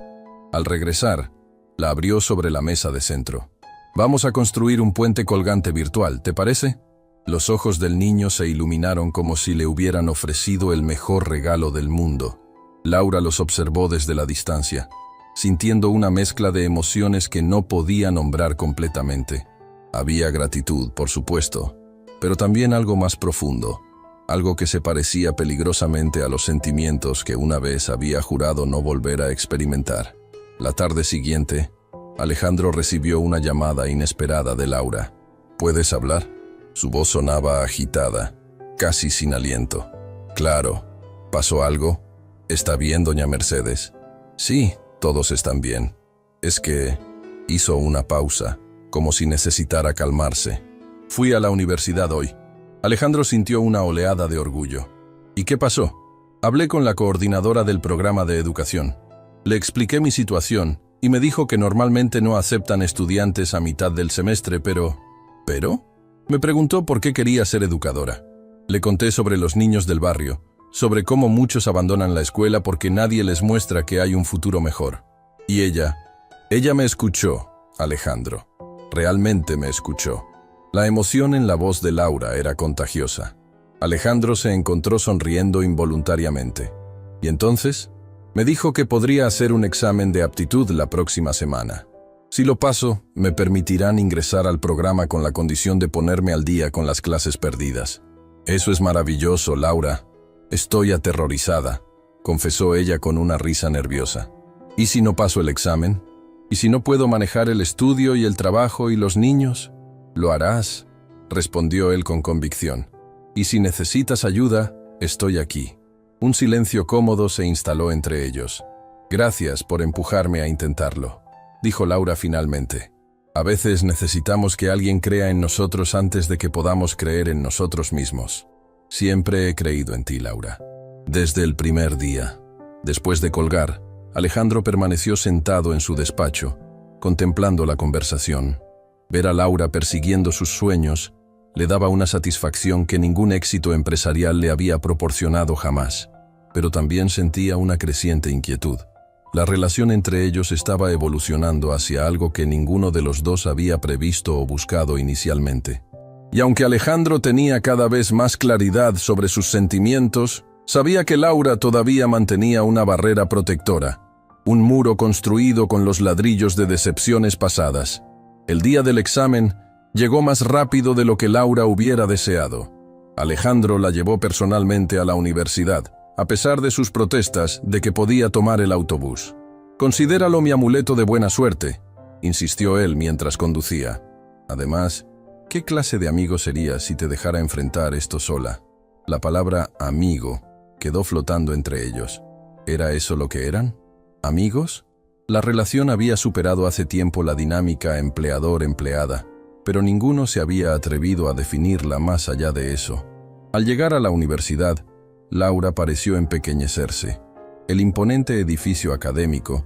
Al regresar, la abrió sobre la mesa de centro. «Vamos a construir un puente colgante virtual, ¿te parece?» Los ojos del niño se iluminaron como si le hubieran ofrecido el mejor regalo del mundo. Laura los observó desde la distancia, sintiendo una mezcla de emociones que no podía nombrar completamente. Había gratitud, por supuesto, pero también algo más profundo, algo que se parecía peligrosamente a los sentimientos que una vez había jurado no volver a experimentar. La tarde siguiente, Alejandro recibió una llamada inesperada de Laura. «¿Puedes hablar?» Su voz sonaba agitada, casi sin aliento. «Claro. ¿Pasó algo? ¿Está bien, doña Mercedes?» «Sí, todos están bien. Es que…» Hizo una pausa, como si necesitara calmarse. «Fui a la universidad hoy». Alejandro sintió una oleada de orgullo. «¿Y qué pasó?» Hablé con la coordinadora del programa de educación. Le expliqué mi situación y me dijo que normalmente no aceptan estudiantes a mitad del semestre, pero... ¿Pero? Me preguntó por qué quería ser educadora. Le conté sobre los niños del barrio, sobre cómo muchos abandonan la escuela porque nadie les muestra que hay un futuro mejor. Y ella me escuchó, Alejandro. Realmente me escuchó. La emoción en la voz de Laura era contagiosa. Alejandro se encontró sonriendo involuntariamente. Y entonces, me dijo que podría hacer un examen de aptitud la próxima semana. Si lo paso, me permitirán ingresar al programa con la condición de ponerme al día con las clases perdidas. «Eso es maravilloso, Laura. Estoy aterrorizada», confesó ella con una risa nerviosa. «¿Y si no paso el examen? ¿Y si no puedo manejar el estudio y el trabajo y los niños?» «Lo harás», respondió él con convicción. «Y si necesitas ayuda, estoy aquí». Un silencio cómodo se instaló entre ellos. «Gracias por empujarme a intentarlo», dijo Laura finalmente. «A veces necesitamos que alguien crea en nosotros antes de que podamos creer en nosotros mismos. Siempre he creído en ti, Laura. Desde el primer día». Después de colgar, Alejandro permaneció sentado en su despacho, contemplando la conversación. Ver a Laura persiguiendo sus sueños le daba una satisfacción que ningún éxito empresarial le había proporcionado jamás, pero también sentía una creciente inquietud. La relación entre ellos estaba evolucionando hacia algo que ninguno de los dos había previsto o buscado inicialmente. Y aunque Alejandro tenía cada vez más claridad sobre sus sentimientos, sabía que Laura todavía mantenía una barrera protectora, un muro construido con los ladrillos de decepciones pasadas. El día del examen llegó más rápido de lo que Laura hubiera deseado. Alejandro la llevó personalmente a la universidad, a pesar de sus protestas de que podía tomar el autobús. «Considéralo mi amuleto de buena suerte», insistió él mientras conducía. Además, ¿qué clase de amigo serías si te dejara enfrentar esto sola? La palabra «amigo» quedó flotando entre ellos. ¿Era eso lo que eran? ¿Amigos? La relación había superado hace tiempo la dinámica empleador-empleada, pero ninguno se había atrevido a definirla más allá de eso. Al llegar a la universidad, Laura pareció empequeñecerse. El imponente edificio académico,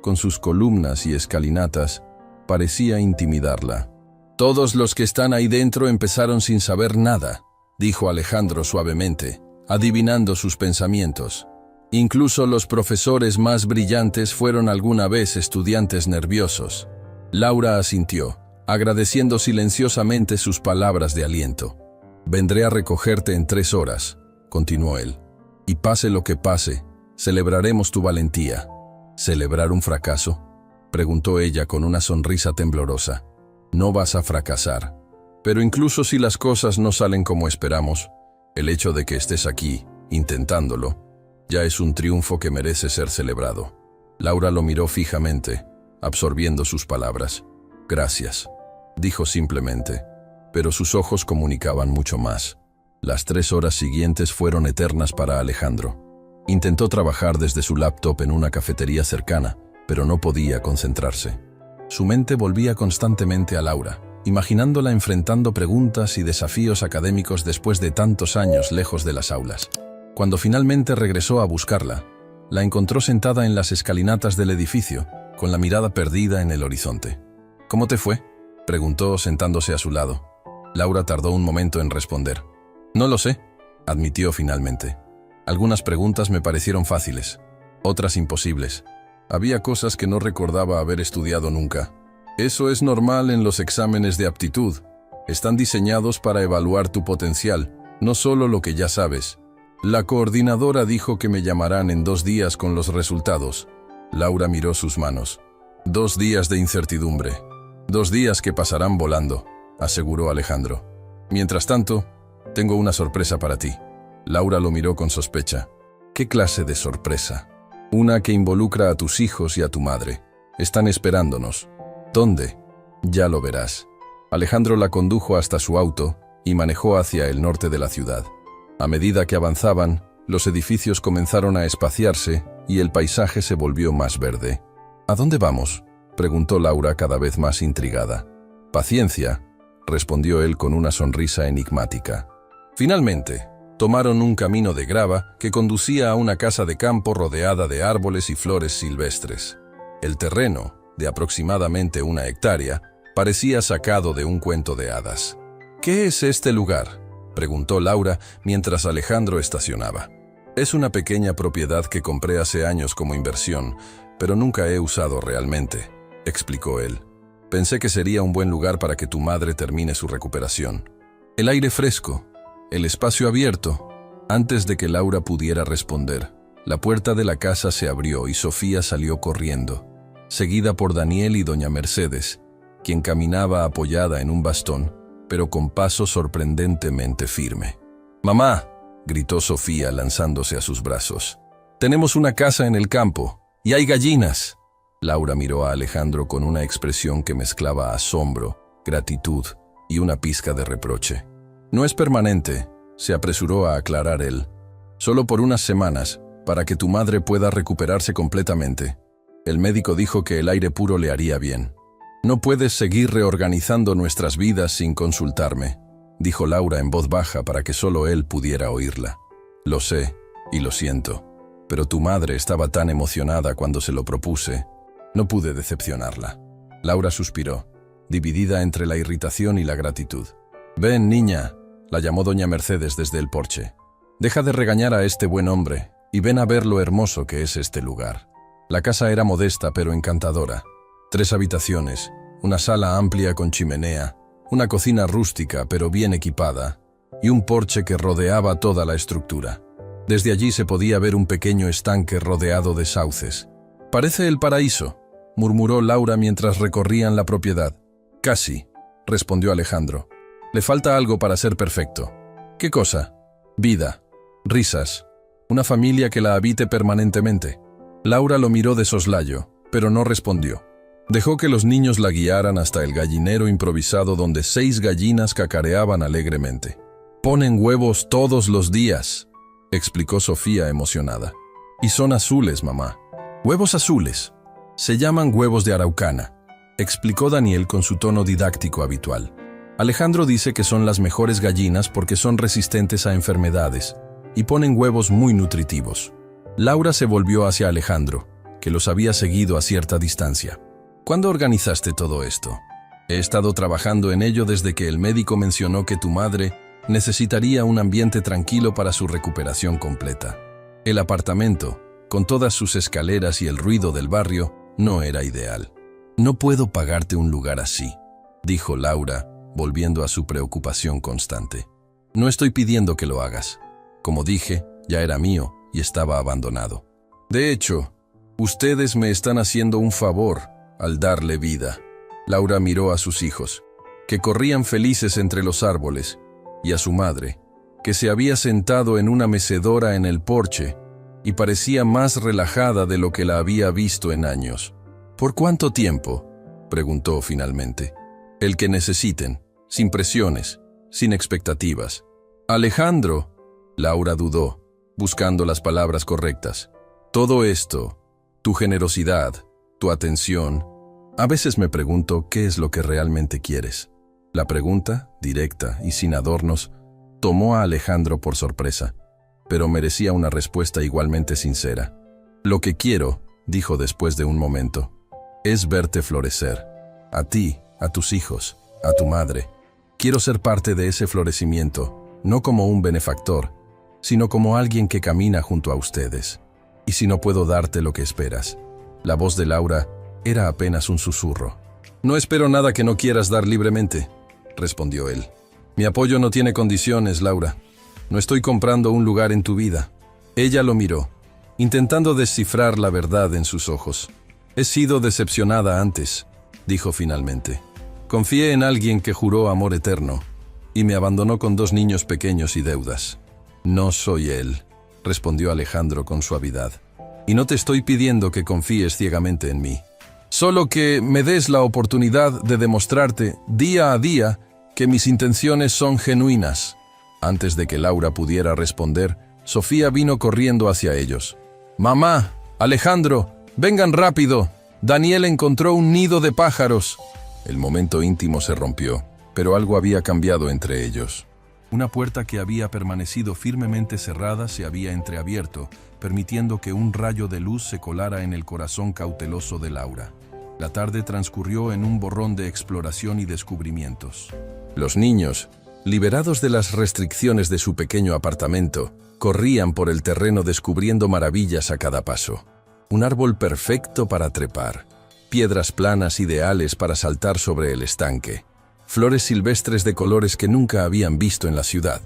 con sus columnas y escalinatas, parecía intimidarla. «Todos los que están ahí dentro empezaron sin saber nada», dijo Alejandro suavemente, adivinando sus pensamientos. «Incluso los profesores más brillantes fueron alguna vez estudiantes nerviosos». Laura asintió, agradeciendo silenciosamente sus palabras de aliento. «Vendré a recogerte en 3 horas», continuó él. «Y pase lo que pase, celebraremos tu valentía». «¿Celebrar un fracaso?», preguntó ella con una sonrisa temblorosa. «No vas a fracasar. Pero incluso si las cosas no salen como esperamos, el hecho de que estés aquí, intentándolo, ya es un triunfo que merece ser celebrado». Laura lo miró fijamente, absorbiendo sus palabras. «Gracias», dijo simplemente, pero sus ojos comunicaban mucho más. Las 3 horas siguientes fueron eternas para Alejandro. Intentó trabajar desde su laptop en una cafetería cercana, pero no podía concentrarse. Su mente volvía constantemente a Laura, imaginándola enfrentando preguntas y desafíos académicos después de tantos años lejos de las aulas. Cuando finalmente regresó a buscarla, la encontró sentada en las escalinatas del edificio, con la mirada perdida en el horizonte. «¿Cómo te fue?», preguntó sentándose a su lado. Laura tardó un momento en responder. «No lo sé», admitió finalmente. «Algunas preguntas me parecieron fáciles, otras imposibles. Había cosas que no recordaba haber estudiado nunca. Eso es normal en los exámenes de aptitud. Están diseñados para evaluar tu potencial, no solo lo que ya sabes. La coordinadora dijo que me llamarán en 2 días con los resultados». Laura miró sus manos. 2 días de incertidumbre. 2 días que pasarán volando, aseguró Alejandro. Mientras tanto, tengo una sorpresa para ti. Laura lo miró con sospecha. ¿Qué clase de sorpresa? Una que involucra a tus hijos y a tu madre. Están esperándonos. ¿Dónde? Ya lo verás. Alejandro la condujo hasta su auto y manejó hacia el norte de la ciudad. A medida que avanzaban, los edificios comenzaron a espaciarse y el paisaje se volvió más verde. ¿A dónde vamos?, preguntó Laura cada vez más intrigada. «Paciencia», respondió él con una sonrisa enigmática. Finalmente, tomaron un camino de grava que conducía a una casa de campo rodeada de árboles y flores silvestres. El terreno, de aproximadamente 1 hectárea, parecía sacado de un cuento de hadas. «¿Qué es este lugar?», preguntó Laura mientras Alejandro estacionaba. «Es una pequeña propiedad que compré hace años como inversión, pero nunca he usado realmente», explicó él. «Pensé que sería un buen lugar para que tu madre termine su recuperación. El aire fresco, el espacio abierto». Antes de que Laura pudiera responder, la puerta de la casa se abrió y Sofía salió corriendo, seguida por Daniel y doña Mercedes, quien caminaba apoyada en un bastón, pero con paso sorprendentemente firme. «Mamá», gritó Sofía lanzándose a sus brazos. «Tenemos una casa en el campo y hay gallinas». Laura miró a Alejandro con una expresión que mezclaba asombro, gratitud y una pizca de reproche. «No es permanente», se apresuró a aclarar él. «Solo por unas semanas, para que tu madre pueda recuperarse completamente. El médico dijo que el aire puro le haría bien». «No puedes seguir reorganizando nuestras vidas sin consultarme», dijo Laura en voz baja para que solo él pudiera oírla. «Lo sé, y lo siento, pero tu madre estaba tan emocionada cuando se lo propuse. No pude decepcionarla». Laura suspiró, dividida entre la irritación y la gratitud. «Ven, niña», la llamó doña Mercedes desde el porche. «Deja de regañar a este buen hombre y ven a ver lo hermoso que es este lugar». La casa era modesta pero encantadora. 3 habitaciones, una sala amplia con chimenea, una cocina rústica pero bien equipada, y un porche que rodeaba toda la estructura. Desde allí se podía ver un pequeño estanque rodeado de sauces. «Parece el paraíso», murmuró Laura mientras recorrían la propiedad. «Casi», respondió Alejandro. «Le falta algo para ser perfecto». «¿Qué cosa?». «Vida, risas, una familia que la habite permanentemente». Laura lo miró de soslayo, pero no respondió. Dejó que los niños la guiaran hasta el gallinero improvisado donde 6 gallinas cacareaban alegremente. «Ponen huevos todos los días», explicó Sofía emocionada. «Y son azules, mamá». «Huevos azules. Se llaman huevos de araucana», explicó Daniel con su tono didáctico habitual. «Alejandro dice que son las mejores gallinas porque son resistentes a enfermedades y ponen huevos muy nutritivos». Laura se volvió hacia Alejandro, que los había seguido a cierta distancia. «¿Cuándo organizaste todo esto?». «He estado trabajando en ello desde que el médico mencionó que tu madre necesitaría un ambiente tranquilo para su recuperación completa. El apartamento, con todas sus escaleras y el ruido del barrio, no era ideal». «No puedo pagarte un lugar así», dijo Laura, volviendo a su preocupación constante. «No estoy pidiendo que lo hagas. Como dije, ya era mío y estaba abandonado. De hecho, ustedes me están haciendo un favor al darle vida». Laura miró a sus hijos, que corrían felices entre los árboles, y a su madre, que se había sentado en una mecedora en el porche y parecía más relajada de lo que la había visto en años. «¿Por cuánto tiempo?», preguntó finalmente. «El que necesiten, sin presiones, sin expectativas». «Alejandro», Laura dudó. buscando las palabras correctas. Todo esto, tu generosidad, tu atención, a veces me pregunto qué es lo que realmente quieres. La pregunta, directa y sin adornos, tomó a Alejandro por sorpresa, pero merecía una respuesta igualmente sincera. Lo que quiero, dijo después de un momento, es verte florecer. A ti, a tus hijos, a tu madre. Quiero ser parte de ese florecimiento, no como un benefactor, sino como alguien que camina junto a ustedes. Y si no puedo darte lo que esperas. La voz de Laura era apenas un susurro. No espero nada que no quieras dar libremente, respondió él. Mi apoyo no tiene condiciones, Laura. No estoy comprando un lugar en tu vida. Ella lo miró, intentando descifrar la verdad en sus ojos. He sido decepcionada antes, dijo finalmente. Confié en alguien que juró amor eterno y me abandonó con 2 niños pequeños y deudas. No soy él, respondió Alejandro con suavidad. Y no te estoy pidiendo que confíes ciegamente en mí. Solo que me des la oportunidad de demostrarte día a día que mis intenciones son genuinas. Antes de que Laura pudiera responder, Sofía vino corriendo hacia ellos. «Mamá, Alejandro, vengan rápido. Daniel encontró un nido de pájaros». El momento íntimo se rompió, pero algo había cambiado entre ellos. Una puerta que había permanecido firmemente cerrada se había entreabierto, permitiendo que un rayo de luz se colara en el corazón cauteloso de Laura. La tarde transcurrió en un borrón de exploración y descubrimientos. Los niños, liberados de las restricciones de su pequeño apartamento, corrían por el terreno descubriendo maravillas a cada paso. Un árbol perfecto para trepar, piedras planas ideales para saltar sobre el estanque, flores silvestres de colores que nunca habían visto en la ciudad.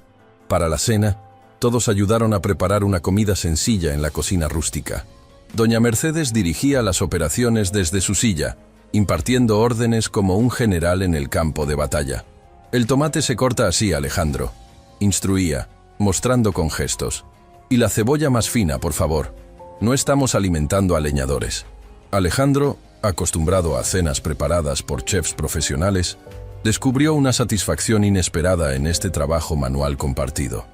Para la cena, todos ayudaron a preparar una comida sencilla en la cocina rústica. Doña Mercedes dirigía las operaciones desde su silla, impartiendo órdenes como un general en el campo de batalla. «El tomate se corta así, Alejandro», instruía, mostrando con gestos. «Y la cebolla más fina, por favor. No estamos alimentando a leñadores». Alejandro, acostumbrado a cenas preparadas por chefs profesionales, descubrió una satisfacción inesperada en este trabajo manual compartido.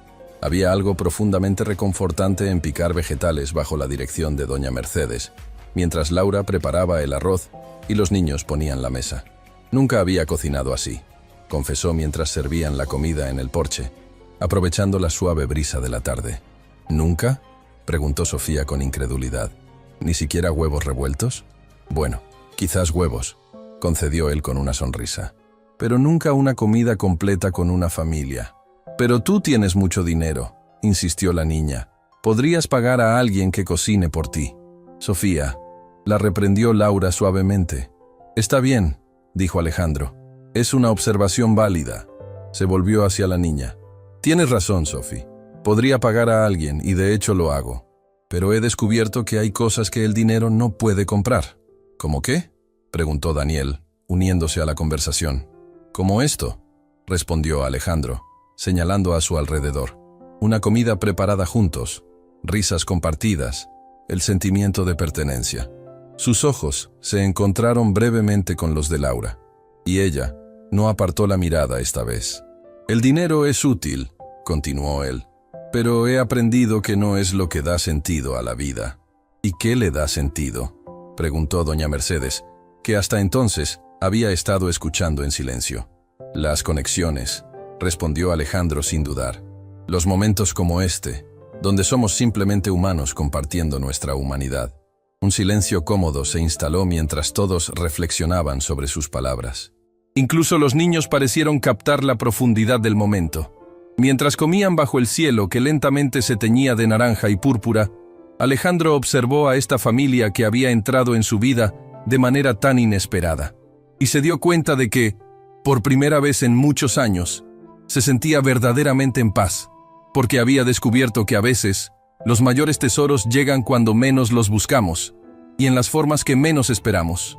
Había algo profundamente reconfortante en picar vegetales bajo la dirección de doña Mercedes, mientras Laura preparaba el arroz y los niños ponían la mesa. Nunca había cocinado así, confesó mientras servían la comida en el porche, aprovechando la suave brisa de la tarde. ¿Nunca?, preguntó Sofía con incredulidad. ¿Ni siquiera huevos revueltos? Bueno, quizás huevos, concedió él con una sonrisa. Pero nunca una comida completa con una familia. «Pero tú tienes mucho dinero», insistió la niña. «Podrías pagar a alguien que cocine por ti». «Sofía», la reprendió Laura suavemente. «Está bien», dijo Alejandro. «Es una observación válida». Se volvió hacia la niña. «Tienes razón, Sophie. Podría pagar a alguien, y de hecho lo hago. Pero he descubierto que hay cosas que el dinero no puede comprar». «¿Cómo qué?», preguntó Daniel, uniéndose a la conversación. «Como esto», respondió Alejandro, señalando a su alrededor. Una comida preparada juntos, risas compartidas, el sentimiento de pertenencia. Sus ojos se encontraron brevemente con los de Laura, y ella no apartó la mirada esta vez. «El dinero es útil», continuó él, «pero he aprendido que no es lo que da sentido a la vida». «¿Y qué le da sentido?», preguntó doña Mercedes, que hasta entonces había estado escuchando en silencio. «Las conexiones», respondió Alejandro sin dudar. «Los momentos como este, donde somos simplemente humanos compartiendo nuestra humanidad». Un silencio cómodo se instaló mientras todos reflexionaban sobre sus palabras. Incluso los niños parecieron captar la profundidad del momento. Mientras comían bajo el cielo que lentamente se teñía de naranja y púrpura, Alejandro observó a esta familia que había entrado en su vida de manera tan inesperada, y se dio cuenta de que, por primera vez en muchos años, se sentía verdaderamente en paz, porque había descubierto que a veces los mayores tesoros llegan cuando menos los buscamos y en las formas que menos esperamos.